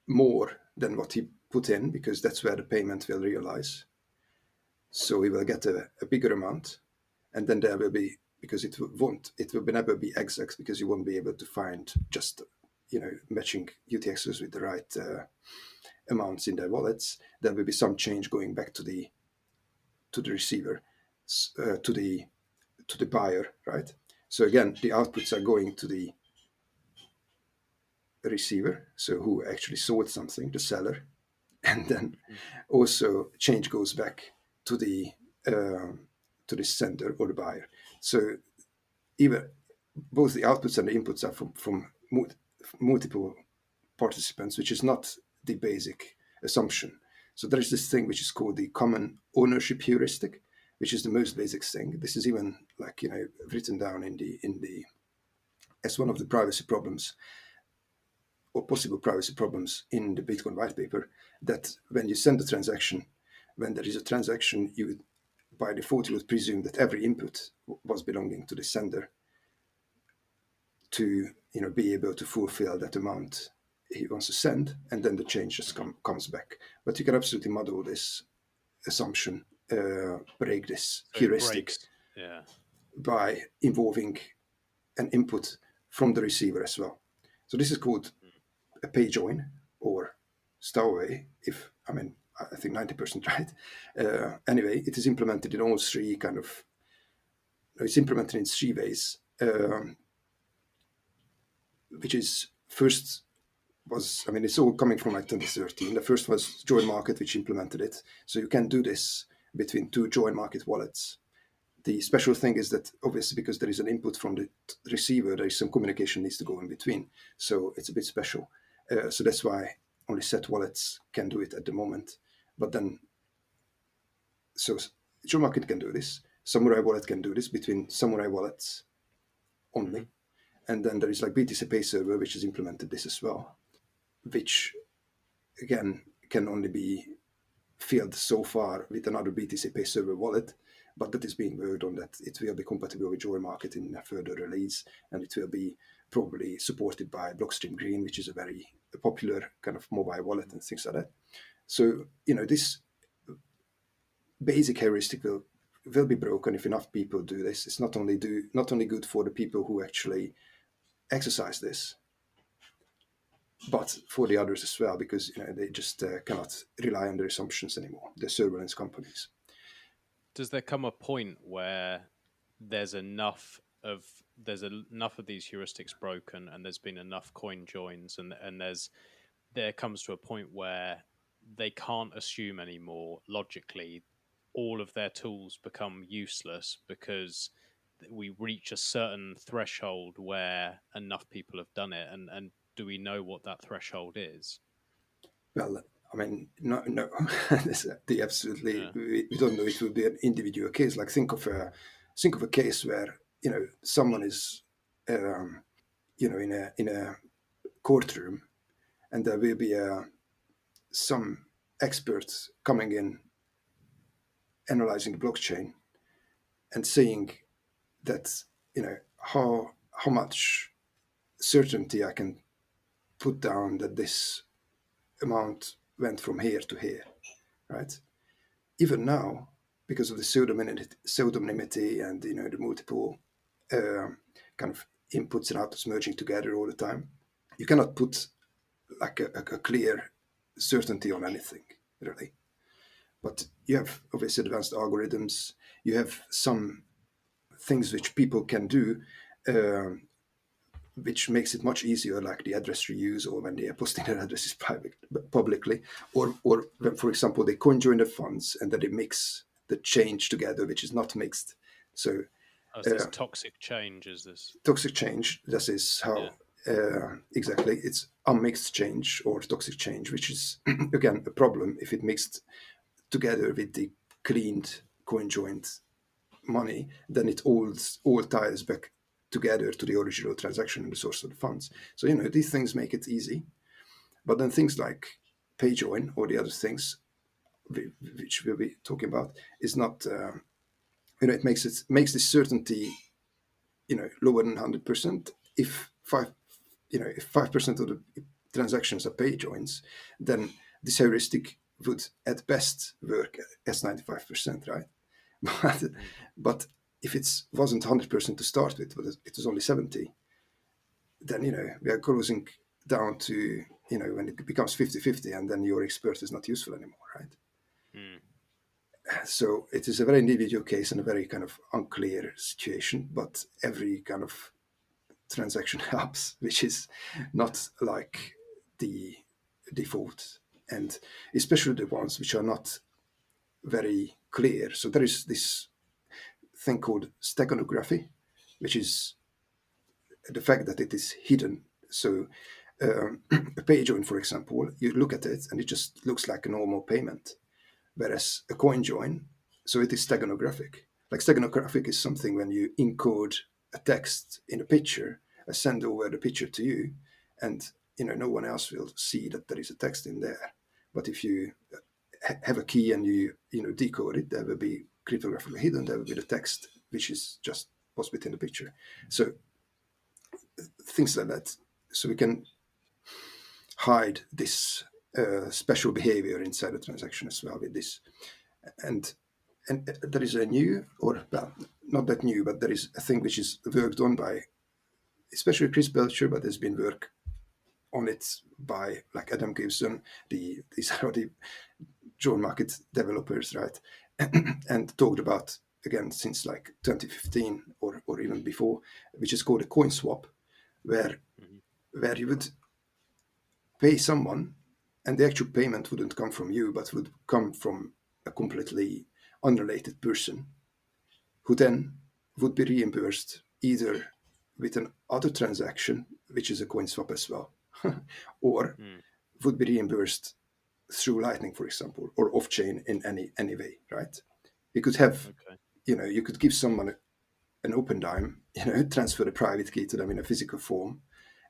more than what he put in, because that's where the payment will realize. So he will get a bigger amount, and then there will be, because it will never be exact, because you won't be able to find just matching UTXs with the right amounts in their wallets. There will be some change going back to the receiver, to the buyer, right? So again, the outputs are going to the receiver, so who actually sold something, the seller, and then also change goes back to the sender or the buyer. So even both the outputs and the inputs are from multiple participants, which is not the basic assumption. So there is this thing which is called the common ownership heuristic, which is the most basic thing. This is even written down in the as one of the privacy problems, or possible privacy problems, in the Bitcoin white paper, that when you send a transaction, when there is a transaction, you would, by default, you would presume that every input was belonging to the sender to be able to fulfill that amount he wants to send, and then the change just comes back. But you can absolutely muddle this assumption, break this heuristic, by involving an input from the receiver as well. So this is called a pay join or stowaway, I think 90% right. Anyway, it is implemented in all three it's implemented in three ways, which is first was, it's all coming from 2013. The first was Join Market, which implemented it. So you can do this between two Join Market wallets. The special thing is that, obviously, because there is an input from the receiver, there is some communication needs to go in between. So it's a bit special. So that's why only set wallets can do it at the moment. But then, so Join Market can do this. Samurai Wallet can do this between Samurai wallets only. And then there is BTC Pay Server, which has implemented this as well, which again can only be filled so far with another BTC Pay Server wallet, but that is being worked on, that it will be compatible with Join Market in a further release, and it will be probably supported by Blockstream Green, which is a very popular kind of mobile wallet and things like that. So this basic heuristic will be broken if enough people do this. It's not only good for the people who actually exercise this, but for the others as well, because they just cannot rely on their assumptions anymore, the surveillance companies. Does there come a point where there's enough of these heuristics broken, and there's been enough coin joins, and there comes to a point where they can't assume anymore logically, all of their tools become useless because we reach a certain threshold where enough people have done it, and do we know what that threshold is? Well, no. Absolutely, we don't know. It will be an individual case. Think of a case where someone is in a courtroom, and there will be some experts coming in, analyzing the blockchain, and saying that how much certainty I can put down that this amount went from here to here, right? Even now, because of the pseudonymity and the multiple kind of inputs and outputs merging together all the time, you cannot put a clear certainty on anything, really. But you have obviously advanced algorithms. You have some things which people can do, which makes it much easier, like the address reuse, or when they are posting their addresses publicly, or when, for example, they conjoin the funds and then they mix the change together, which is not mixed. So this toxic change is this. Toxic change, this is how, exactly, it's unmixed change or toxic change, which is, again, a problem if it mixed together with the cleaned coin-joined money, then it all ties back together to the original transaction and the source of the funds. So these things make it easy, but then things like pay join or the other things which we'll be talking about is not, it makes this certainty, lower than 100%. If 5% of the transactions are pay joins, then this heuristic would at best work as 95%, right? But if it wasn't 100% to start with, but it was only 70, then we are closing down to when it becomes 50-50, and then your expert is not useful anymore, right? So it is a very individual case and a very kind of unclear situation, but every kind of transaction helps, which is not like the default, and especially the ones which are not very clear. So there is this thing called steganography, which is the fact that it is hidden. So a pay join, for example, you look at it and it just looks like a normal payment, whereas a coin join, so it is steganographic. Like steganographic is something when you encode a text in a picture, send over the picture to you, and no one else will see that there is a text in there. But if you have a key and you decode it, there will be cryptographically hidden. There will be the text which is just what's within the picture. So things like that. So we can hide this special behavior inside the transaction as well with this. And there is a new, or well, not that new, but there is a thing which is worked on by, especially Chris Belcher, but there's been work on it by like Adam Gibson. These are the joint market developers, right? And talked about again since like 2015 or even before, which is called a coin swap, where you would pay someone, and the actual payment wouldn't come from you, but would come from a completely unrelated person, who then would be reimbursed either with an other transaction, which is a coin swap as well, or would be reimbursed through Lightning, for example, or off-chain in any way, right? You could have, you could give someone an open dime, transfer the private key to them in a physical form,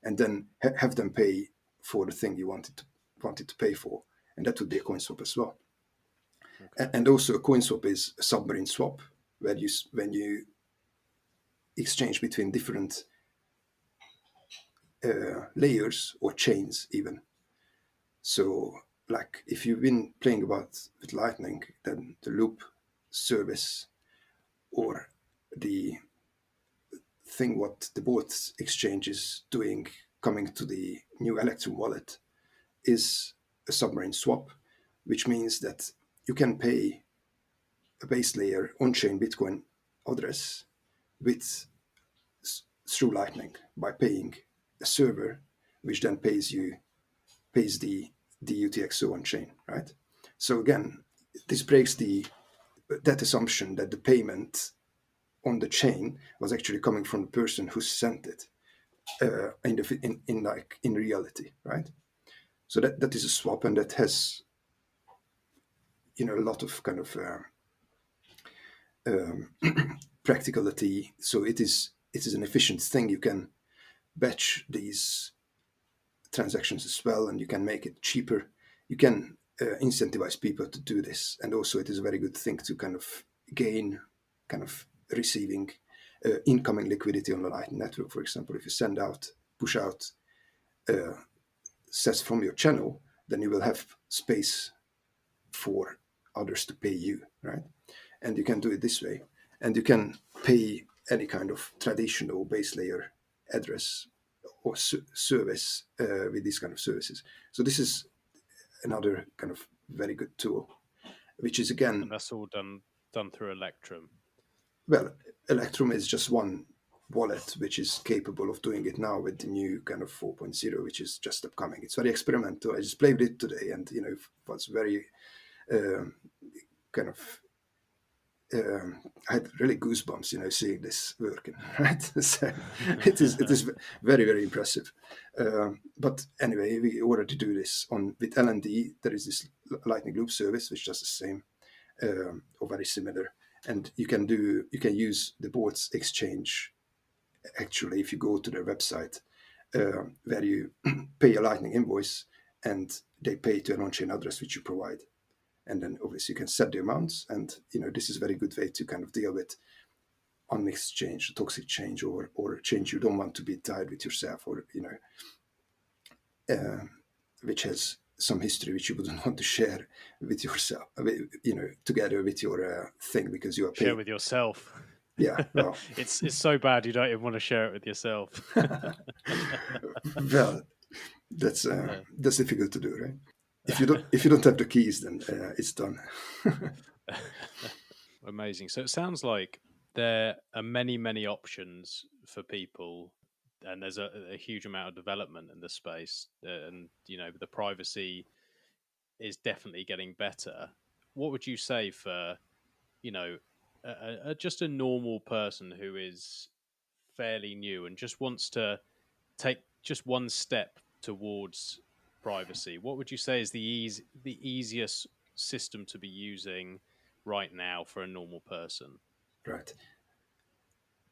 and then have them pay for the thing you wanted to pay for, and that would be a coin swap as well. And also a coin swap is a submarine swap, where when you exchange between different layers or chains even. So like if you've been playing about with Lightning, then the loop service or the thing what the both exchange is doing coming to the new Electrum wallet is a submarine swap, which means that you can pay a base layer on-chain Bitcoin address through Lightning by paying a server, which then pays the UTXO on-chain, right? So again, this breaks that assumption that the payment on the chain was actually coming from the person who sent it in reality, right? So that is a swap, and that has a lot of kind of practicality. So it is an efficient thing. You can batch these transactions as well, and you can make it cheaper. You can incentivize people to do this, and also it is a very good thing to kind of gain kind of receiving incoming liquidity on the Lightning network. For example, if you push out sets from your channel, then you will have space for others to pay you, right? And you can do it this way, and you can pay any kind of traditional base layer address or service with these kind of services. So this is another kind of very good tool, which is again... And that's all done through Electrum. Well, Electrum is just one wallet which is capable of doing it now with the new kind of 4.0, which is just upcoming. It's very experimental. I just played it today, and it was very kind of I had really goosebumps, seeing this working. Right, so it is very, very impressive. But anyway, we already do this with LND. There is this Lightning Loop service which does the same or very similar, and you can use the bots exchange. Actually, if you go to their website, where you pay a Lightning invoice, and they pay to an on-chain address which you provide. And then obviously you can set the amounts, and this is a very good way to kind of deal with unmixed change, toxic change, or change you don't want to be tied with yourself, or which has some history which you wouldn't want to share with yourself, together with your thing, because you are paid. Share with yourself. Yeah, well, it's so bad you don't even want to share it with yourself. well, that's difficult to do, right? If you don't have the keys, then it's done. Amazing. So it sounds like there are many options for people, and there's a huge amount of development in the space, and the privacy is definitely getting better. What would you say for just a normal person who is fairly new and just wants to take just one step towards privacy? What would you say is the easiest system to be using right now for a normal person? Right.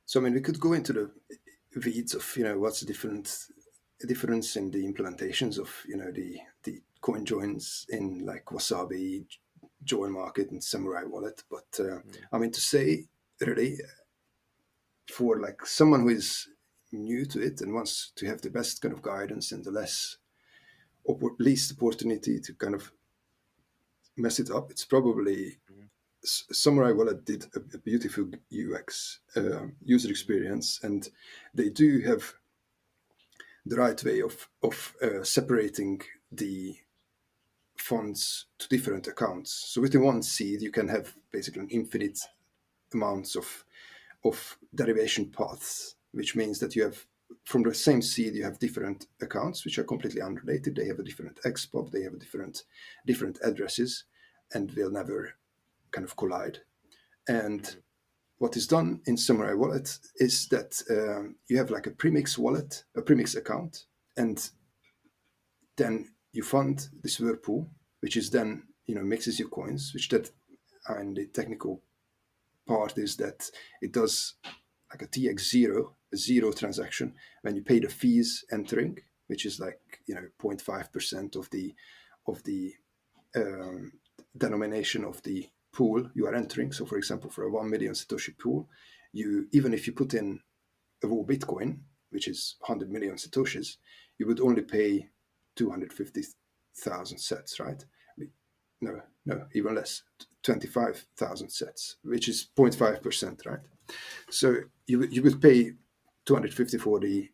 So we could go into the weeds of what's the difference in the implementations of the coin joins in like Wasabi, Join Market, and Samurai Wallet. But to say really, for like someone who is new to it and wants to have the best kind of guidance and the least opportunity to kind of mess it up, it's probably Samurai Wallet did a beautiful UX user experience, and they do have the right way of separating the funds to different accounts. So within one seed, you can have basically an infinite amounts of derivation paths, which means that you have from the same seed you have different accounts which are completely unrelated. They have a different XPOP, they have different addresses, and will never kind of collide. And what is done in Samurai Wallet is that you have like a premix wallet, a premix account, and then you fund this whirlpool, which is then mixes your coins. Which that, and the technical part is that it does like a TX0, a zero transaction when you pay the fees entering, which is like 0.5% of the denomination of the pool you are entering. So for example, for a 1 million Satoshi pool, even if you put in a raw Bitcoin, which is 100 million Satoshis, you would only pay 250,000 sets, right? No, even less, 25,000 sets, which is 0.5%, right? So you would pay 250 for the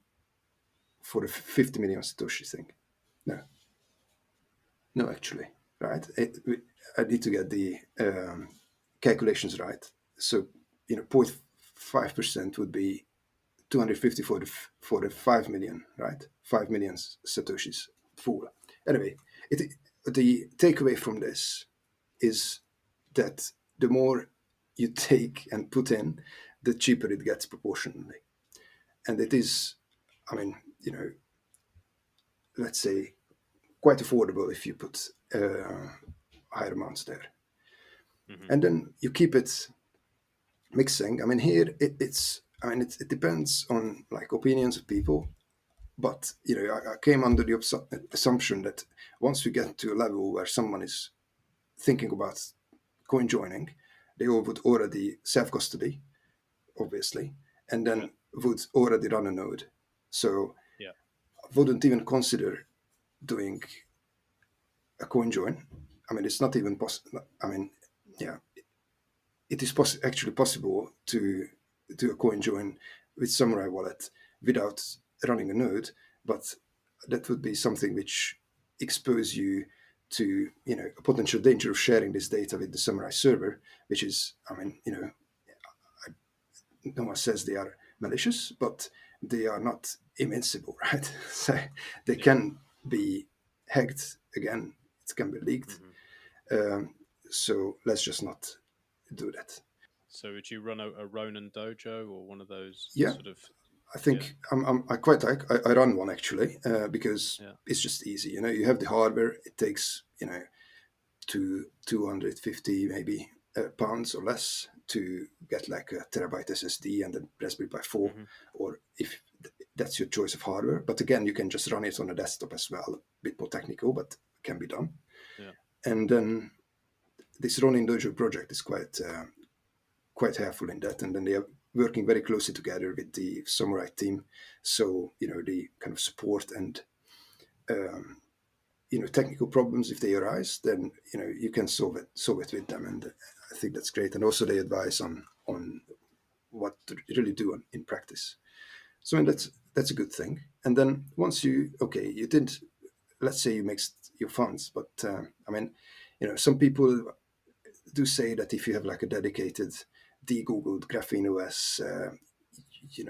50 million Satoshi thing. No, actually, right? I need to get the calculations right. So 0.5% would be 250 for the 5 million, right? 5 million Satoshis full. Anyway, the takeaway from this is that the more you take and put in, the cheaper it gets proportionally. And it is, let's say, quite affordable if you put higher amounts there. And then you keep it mixing. Here it depends on like opinions of people. But I came under the assumption that once we get to a level where someone is thinking about coin joining, they all would already self-custody, obviously, and then would already run a node. So wouldn't even consider doing a coin join. It's not even possible. It is actually possible to do a coin join with Samurai Wallet without running a node, but that would be something which expose you to a potential danger of sharing this data with the Samurai server, which is no one says they are malicious, but they are not invincible, right? So they can be hacked again. It can be leaked. So let's just not do that. So would you run a Ronin dojo or one of those sort of? I think I quite like. I run one actually because it's just easy. You have the hardware. It takes 250 maybe pounds or less to get like a terabyte SSD and a Raspberry Pi 4, or if that's your choice of hardware. But again, you can just run it on a desktop as well. A bit more technical, but can be done. Yeah. And then this Ronin Dojo project is quite helpful in that. And then they are working very closely together with the Samurai team. So, the kind of support and, technical problems, if they arise, then, you can solve it with them. And I think that's great. And also they advise on what to really do in practice. So and that's a good thing. And then once you did, let's say you mixed your funds, but some people do say that if you have like a dedicated de-googled Graphene OS,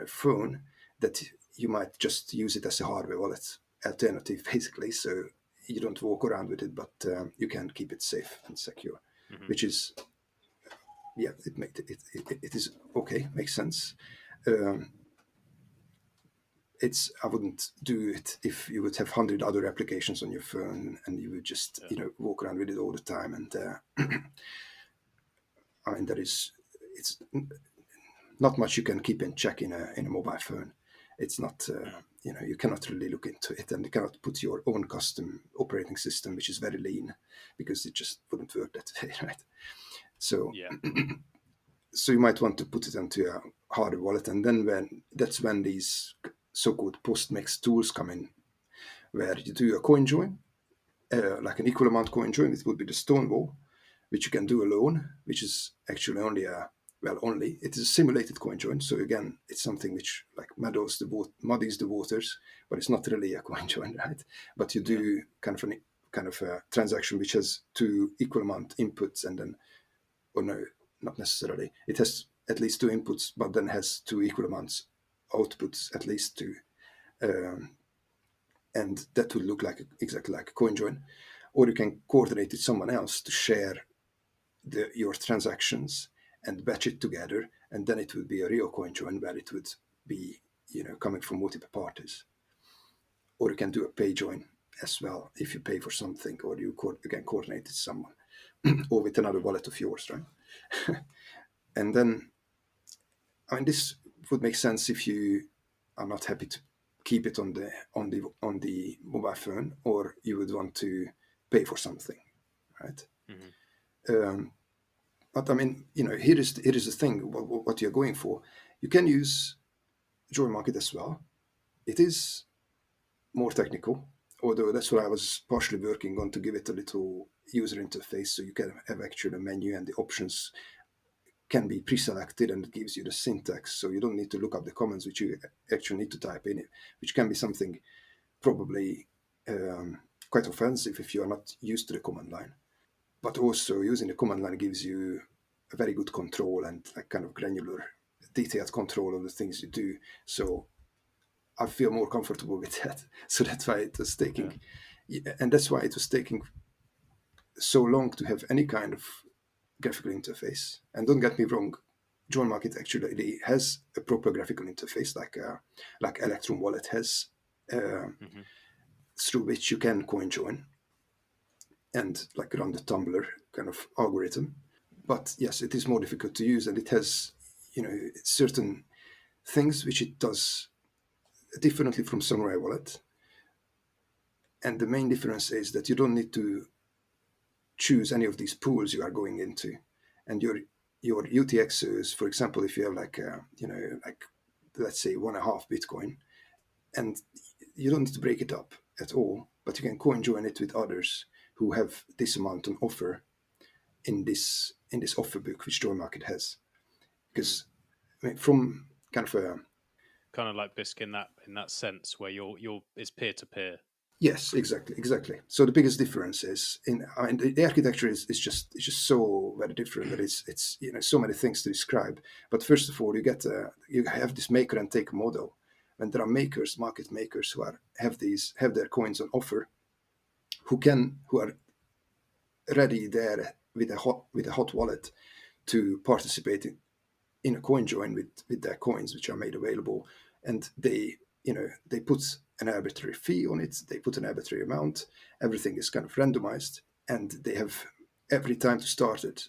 phone, that you might just use it as a hardware wallet alternative, basically. So you don't walk around with it, but you can keep it safe and secure, which is, it is okay, makes sense. I wouldn't do it if you would have 100 other applications on your phone and you would just walk around with it all the time. And it's not much you can keep in check in a mobile phone. It's not you cannot really look into it, and you cannot put your own custom operating system, which is very lean, because it just wouldn't work that way, right? So so you might want to put it into a hardware wallet, and then that's when these so-called post-mix tools come in, where you do a coin join, like an equal amount coin join. It would be the Stonewall, which you can do alone, which is actually it is a simulated coin join. So again, it's something which like muddies the waters, but it's not really a coin join, right? But you do kind of a transaction which has two equal amount inputs, and then, or no, not necessarily. It has at least two inputs, but then has two equal amounts outputs, at least two. And that would look exactly like a coin join. Or you can coordinate with someone else to share your transactions and batch it together, and then it would be a real coin join where it would be coming from multiple parties. Or you can do a pay join as well if you pay for something, or you can coordinate with someone or with another wallet of yours, right? And then, this would make sense if you are not happy to keep it on the mobile phone, or you would want to pay for something, right? But here is the thing. What you're going for, you can use Joy Market as well. It is more technical, although that's what I was partially working on, to give it a little user interface, so you can have actually a menu and the options can be pre-selected, and it gives you the syntax, so you don't need to look up the commands which you actually need to type in, which can be something probably quite offensive if you are not used to the command line. But also using the command line gives you a very good control and like kind of granular, detailed control of the things you do. So I feel more comfortable with that. So that's why it was taking, and that's why it was taking so long to have any kind of graphical interface. And don't get me wrong, Join Market actually has a proper graphical interface, like Electrum Wallet has, through which you can coin join and like run the Tumblr kind of algorithm. But yes, it is more difficult to use, and it has certain things which it does differently from Samurai Wallet. And the main difference is that you don't need to choose any of these pools you are going into, and your UTXOs, for example, if you have like let's say 1.5 Bitcoin, and you don't need to break it up at all, but you can coin join it with others who have this amount on offer in this offer book which Joy Market has. Because from kind of like Bisq in that sense, where you're it's peer to peer. Yes, exactly. So the biggest difference is the architecture is just so very different that it's so many things to describe. But first of all, you have this maker and take model, and there are market makers who have their coins on offer, who are ready there with a hot wallet to participate in a coin join with their coins which are made available, and they put an arbitrary fee on it, they put an arbitrary amount, everything is kind of randomized, and they have every time they start it,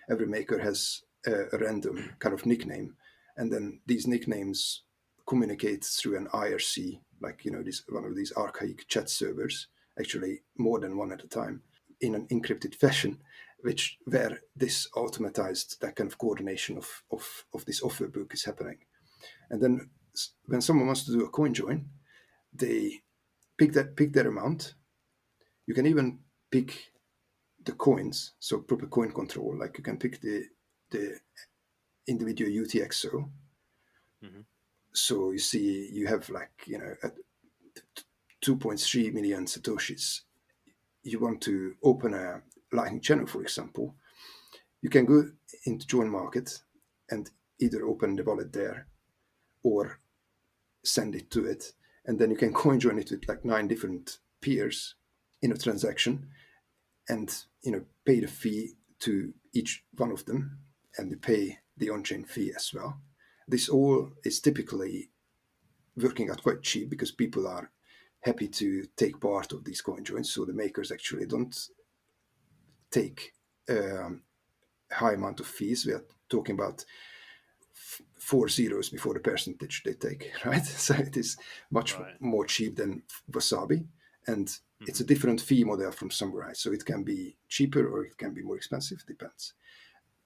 every maker has a random kind of nickname, and then these nicknames communicate through an IRC, like this one of these archaic chat servers, actually more than one at a time, in an encrypted fashion, where this automatized that kind of coordination of this offer book is happening. And then when someone wants to do a coin join, they pick their amount. You can even pick the coins, so proper coin control. Like you can pick the individual UTXO. Mm-hmm. So you see, you have like, at 2.3 million satoshis. You want to open a Lightning channel, for example. You can go into join market and either open the wallet there or send it to it, and then you can coin join it with like 9 different peers in a transaction, and pay the fee to each one of them, and you pay the on-chain fee as well. This all is typically working out quite cheap because people are happy to take part of these coin joins, so the makers actually don't take high amount of fees. We are talking about 4 zeros before the percentage they take, right? So it is much more cheap than Wasabi, and it's a different fee model from Samurai. So it can be cheaper or it can be more expensive, depends.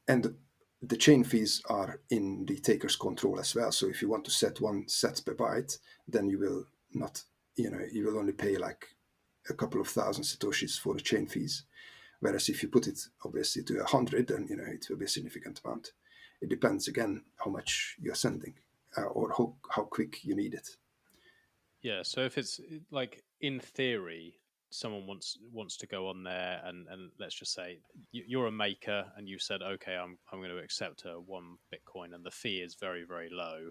And the chain fees are in the taker's control as well. So if you want to set 1 set per byte, then you will not, you will only pay like a couple of thousand satoshis for the chain fees. Whereas if you put it obviously to 100, then it will be a significant amount. It depends again how much you're sending or how quick you need it. Yeah, so if it's like in theory, someone wants to go on there and let's just say you're a maker and you said, okay, I'm going to accept a 1 Bitcoin and the fee is very, very low,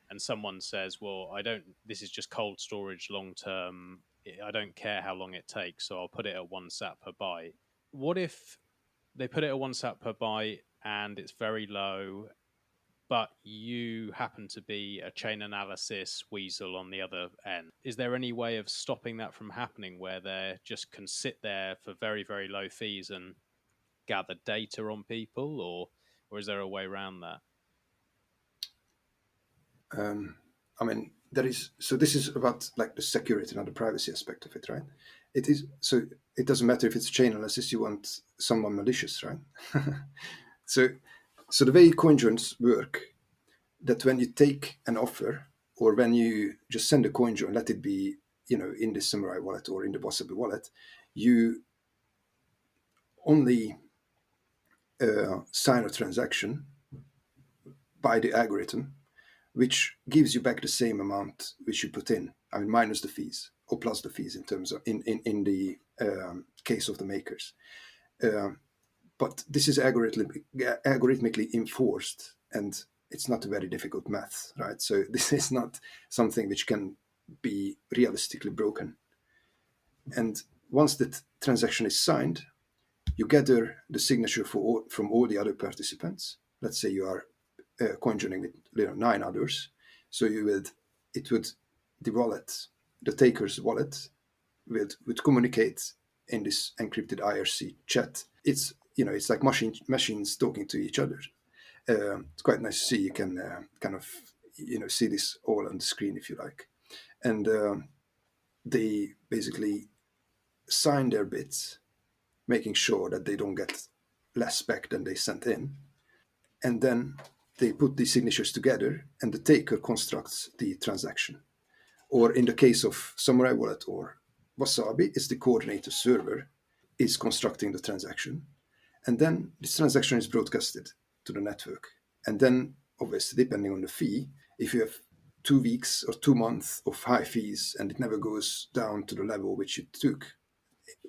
and someone says, well, this is just cold storage long term, I don't care how long it takes, so I'll put it at 1 sat per byte. What if they put it at 1 sat per byte and it's very low, but you happen to be a chain analysis weasel on the other end? Is there any way of stopping that from happening where they just can sit there for very, very low fees and gather data on people, or is there a way around that? I mean, this is about like the security and the privacy aspect of it, right? It is, so it doesn't matter if it's chain analysis, you want someone malicious, right? so the way coin joins work, that when you take an offer or when you just send a coin join, let it be, in the Samurai wallet or in the Wasabi wallet, you only sign a transaction by the algorithm, which gives you back the same amount which you put in. I mean, minus the fees or plus the fees in terms of in the case of the makers. But this is algorithmically enforced, and it's not a very difficult math, right? So this is not something which can be realistically broken. And once the transaction is signed, you gather the signature from all the other participants. Let's say you are coin joining with 9 others. So the wallet, the taker's wallet, would communicate in this encrypted IRC chat. It's like machines talking to each other. It's quite nice to see. You can kind of see this all on the screen if you like, and they basically sign their bits, making sure that they don't get less back than they sent in, and then they put these signatures together, and the taker constructs the transaction. Or in the case of Samurai Wallet or Wasabi, it's the coordinator server is constructing the transaction. And then this transaction is broadcasted to the network. And then, obviously, depending on the fee, if you have 2 weeks or 2 months of high fees and it never goes down to the level which you took,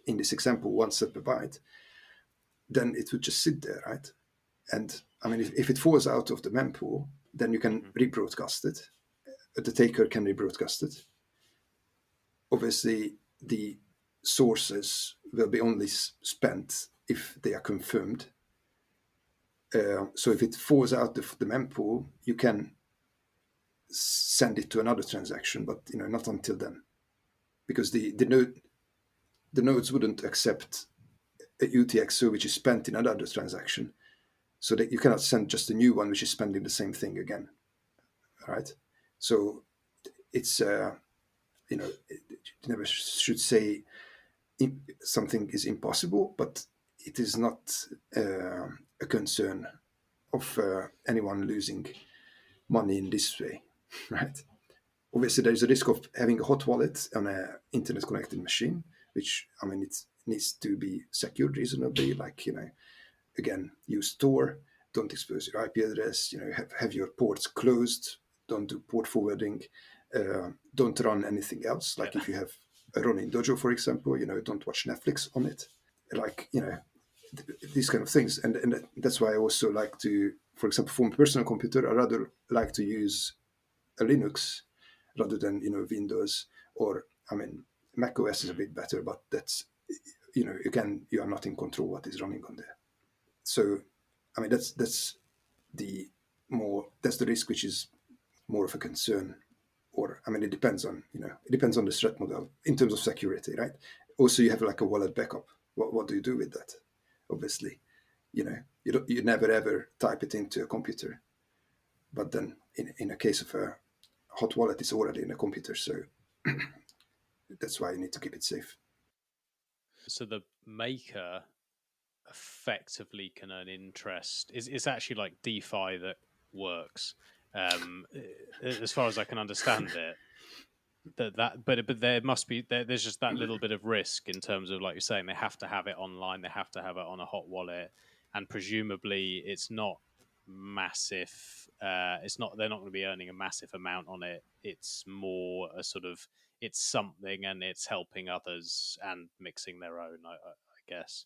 in this example, 1 cent per byte, then it would just sit there, right? And I mean, if it falls out of the mempool, then you can rebroadcast it. The taker can rebroadcast it. Obviously, the sources will be only spent if they are confirmed. So if it falls out of the mempool, you can send it to another transaction, but not until then, because the nodes wouldn't accept a UTXO which is spent in another transaction, so that you cannot send just a new one which is spending the same thing again, right? So it's you never should say something is impossible, but it is not a concern of anyone losing money in this way, right? Obviously, there is a risk of having a hot wallet on an internet connected machine, which, I mean, it needs to be secured reasonably. Like, again, use Tor, don't expose your IP address, have your ports closed, don't do port forwarding, don't run anything else. Like if you have a running Dojo, for example, don't watch Netflix on it. Like, these kind of things. And that's why I also like to, for example, for my personal computer, I rather like to use a Linux rather than, Windows, or, I mean, Mac OS is a bit better, but that's, again, you are not in control what is running on there. So, I mean, that's the risk which is more of a concern. Or, I mean, it depends on the threat model in terms of security, right? Also, you have like a wallet backup. What do you do with that? Obviously, you never ever type it into a computer, but then in a case of a hot wallet, it's already in a computer, so that's why you need to keep it safe. So the maker effectively can earn interest. It's actually like DeFi that works, as far as I can understand it. But there must be there's just that little bit of risk in terms of, like you're saying, they have to have it online, they have to have it on a hot wallet, and presumably it's not massive. It's not they're not going to be earning a massive amount on it. It's more a sort of it's something, and it's helping others and mixing their own. I guess.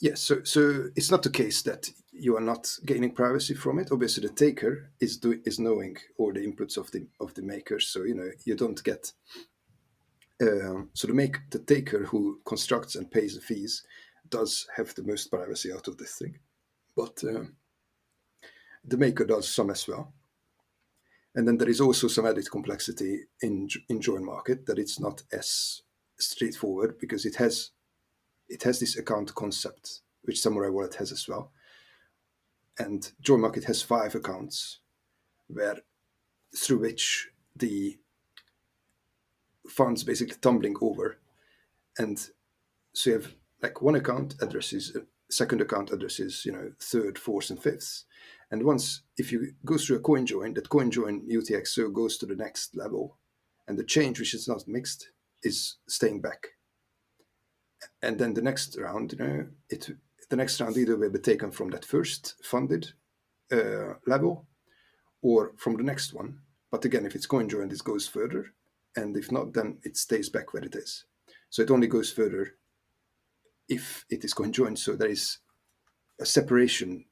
Yes, so it's not the case that you are not gaining privacy from it. Obviously, the taker is knowing all the inputs of the maker, so you don't get. So the taker who constructs and pays the fees does have the most privacy out of this thing, but the maker does some as well. And then there is also some added complexity in join market, that it's not as straightforward, because it has this account concept, which Samurai Wallet has as well. And join market has 5 accounts through which the funds basically tumbling over. And so you have like one account addresses, second account addresses, third, fourth, and fifth. And if you go through a coin join, that coin join UTXO goes to the next level, and the change, which is not mixed, is staying back. And then the next round, the next round either will be taken from that first funded level or from the next one. But again, if it's coin joined, it goes further, and if not, then it stays back where it is. So it only goes further if it is coin joined. So there is a separation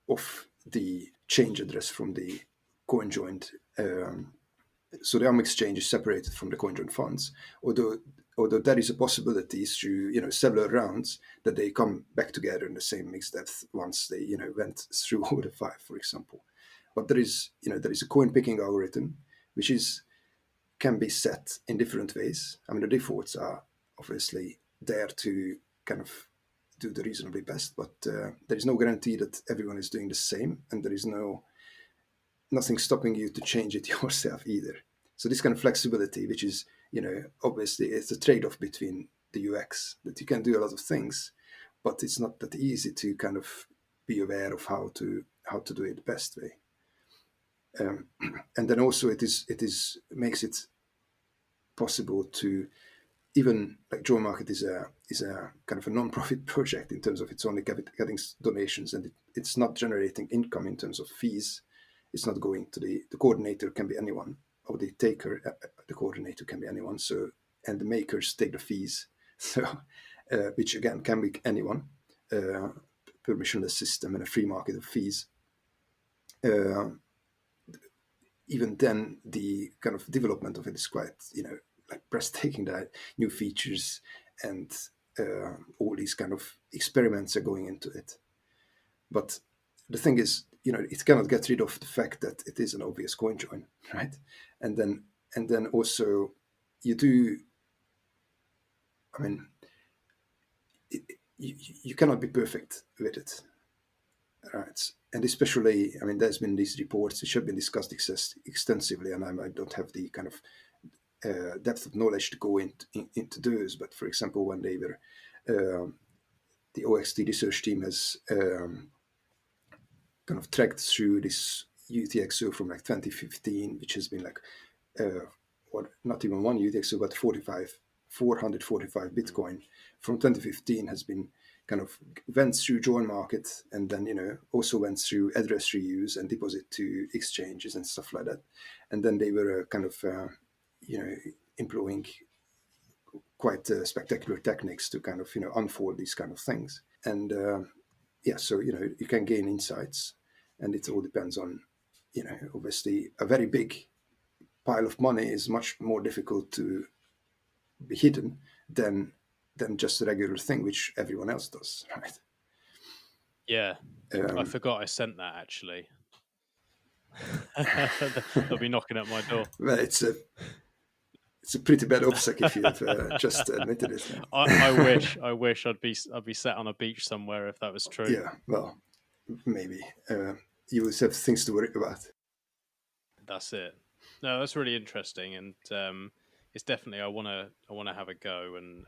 of the change address from the coin joined. So the exchange is separated from the coin joined funds, although there is a possibility through several rounds that they come back together in the same mix depth once they went through all the 5, for example. But there is a coin picking algorithm which can be set in different ways. I mean, the defaults are obviously there to kind of do the reasonably best, but there is no guarantee that everyone is doing the same, and there is nothing stopping you to change it yourself either. So this kind of flexibility, which is, obviously it's a trade-off between the UX, that you can do a lot of things, but it's not that easy to kind of be aware of how to do it the best way. And then also it makes it possible to, even like Joe Market is a kind of a non-profit project in terms of it's only getting donations, and it's not generating income in terms of fees. It's not going to the coordinator can be anyone, or the taker, the coordinator can be anyone. So, and the makers take the fees, so which again can be anyone, permissionless system and a free market of fees. Even then, the kind of development of it is quite, like breathtaking. That new features and all these kind of experiments are going into it. But the thing is, it cannot get rid of the fact that it is an obvious coin join, right? And then also you do. I mean, you cannot be perfect with it, right? And especially, I mean, there's been these reports which have been discussed extensively, and I don't have the kind of depth of knowledge to go into those. But for example, when they were the OXT research team has kind of tracked through this UTXO from like 2015, which has been like not even one UTXO, but 445 Bitcoin from 2015 has been kind of went through join market, and then also went through address reuse and deposit to exchanges and stuff like that. And then they were kind of employing quite spectacular techniques to kind of unfold these kind of things. And so you can gain insights, and it all depends on obviously a very big pile of money is much more difficult to be hidden than just a regular thing which everyone else does, right? Yeah, I forgot I sent that actually. They'll be knocking at my door. Well, it's a pretty bad obstacle if you have just admitted it. I wish I'd be sat on a beach somewhere if that was true. Yeah, well, maybe you would have things to worry about. That's it. No, that's really interesting, and it's definitely I want to have a go and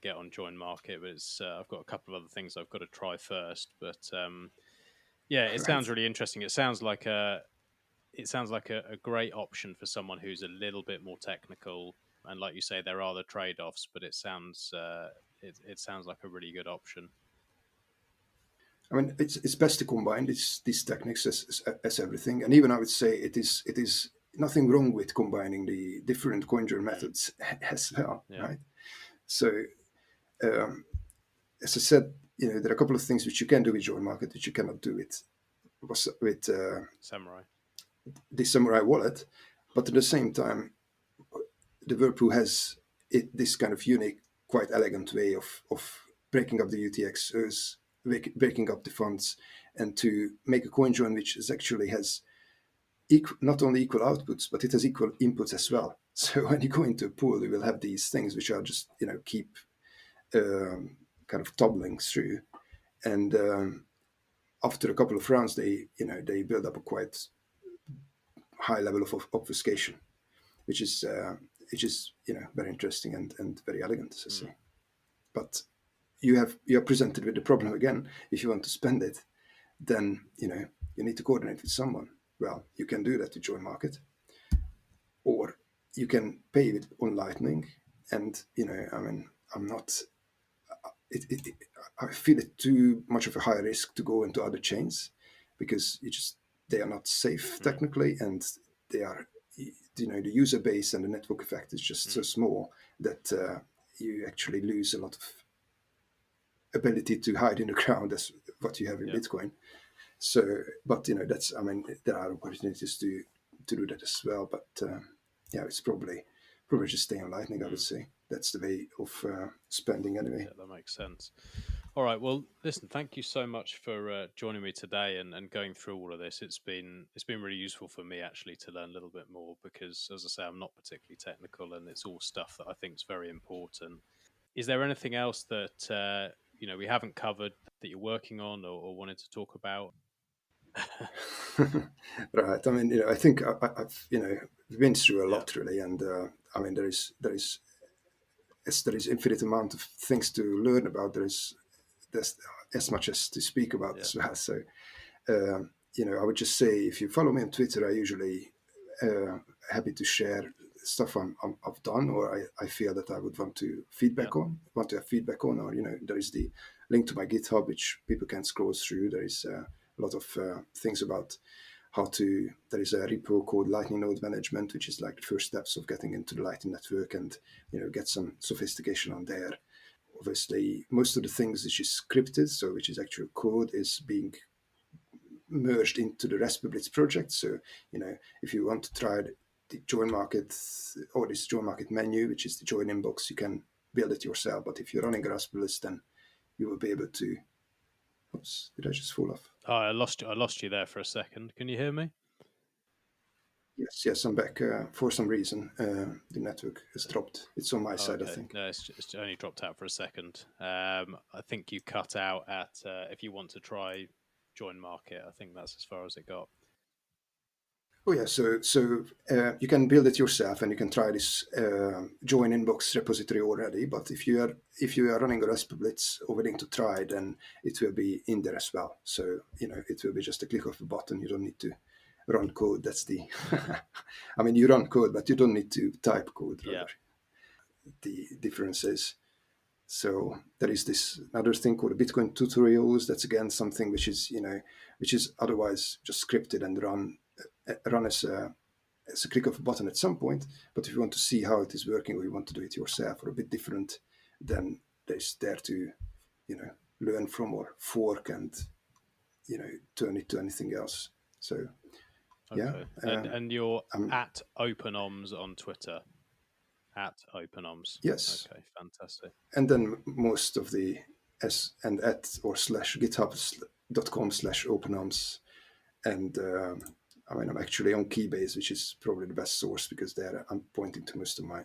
get on join market, but it's I've got a couple of other things I've got to try first. But yeah, it sounds really interesting. It sounds like a great option for someone who's a little bit more technical, and like you say, there are the trade-offs, but it sounds like a really good option. I mean, it's best to combine these techniques as everything, and even I would say it is nothing wrong with combining the different CoinJoin methods as well, right? So, as I said, there are a couple of things which you can do with join market which you cannot do with Samurai. The Samurai wallet, but at the same time, the Whirlpool has this kind of unique, quite elegant way of breaking up the UTXOs, breaking up the funds, and to make a coin join which actually has not only equal outputs, but it has equal inputs as well. So when you go into a pool, you will have these things which are just keep kind of toppling through, and after a couple of rounds, they build up a quite high level of obfuscation, which is very interesting and very elegant, as I say. But you are presented with the problem again. If you want to spend it, then you need to coordinate with someone. Well, you can do that to join market, or you can pay it on Lightning. And I mean, I'm not. I feel it too much of a high risk to go into other chains because they are not safe technically, and they are the user base and the network effect is just so small that you actually lose a lot of ability to hide in the ground as what you have in Bitcoin. So, but that's, I mean, there are opportunities to do that as well. But it's probably just stay on Lightning. I would say that's the way of spending anyway. Yeah, that makes sense. All right. Well, listen, thank you so much for joining me today and going through all of this. It's been really useful for me actually to learn a little bit more because, as I say, I'm not particularly technical, and it's all stuff that I think is very important. Is there anything else that we haven't covered that you're working on or wanted to talk about? Right. I mean, I think I've been through a lot really, and I mean, there is infinite amount of things to learn about. There's as much as to speak about as well. So, I would just say if you follow me on Twitter, I usually happy to share stuff I've done or I feel that I would want to have feedback on, or there is the link to my GitHub which people can scroll through. There is a lot of things about there is a repo called Lightning Node Management, which is like the first steps of getting into the Lightning Network and get some sophistication on there. Obviously, most of the things which is scripted, so which is actual code, is being merged into the Raspberry Blitz project. So, if you want to try the join market or this join market menu, which is the join inbox, you can build it yourself. But if you're running a Raspberry Blitz, then you will be able to. Oops, did I just fall off? Oh, I lost you there for a second. Can you hear me? Yes, I'm back. For some reason, the network has dropped. It's on my side, I think. No, it's only dropped out for a second. I think you cut out at if you want to try join market. I think that's as far as it got. Oh yeah, so you can build it yourself, and you can try this join inbox repository already. But if you are running a Raspberry or willing to try, then it will be in there as well. So it will be just a click of a button. You don't need to run code. That's the I mean, you run code, but you don't need to type code. Yeah. Rather, the difference is. So there is this other thing called Bitcoin tutorials. That's again something which is otherwise just scripted and run as a click of a button at some point. But if you want to see how it is working, or you want to do it yourself or a bit different, then there's there to learn from or fork and turn it to anything else. So Okay. yeah, And you're at Openoms on Twitter. At Openoms. yes. Okay, fantastic. And then most of the at or slash github.com/openoms. And I mean, I'm actually on Keybase, which is probably the best source, because there I'm pointing to most of my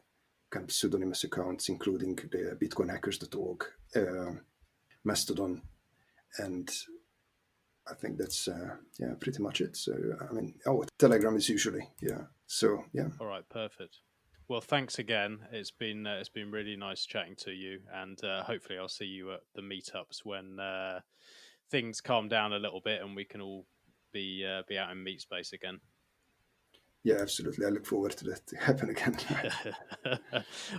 kind of pseudonymous accounts, including the bitcoinhackers.org, Mastodon, and I think that's pretty much it. So I mean, Telegram is usually So yeah. All right, perfect. Well, thanks again. It's been really nice chatting to you, and hopefully I'll see you at the meetups when things calm down a little bit and we can all be out in meet space again. Yeah, absolutely. I look forward to that to happen again.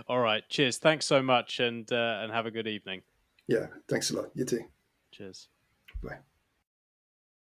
All right. Cheers. Thanks so much, and have a good evening. Yeah. Thanks a lot. You too. Cheers. Bye.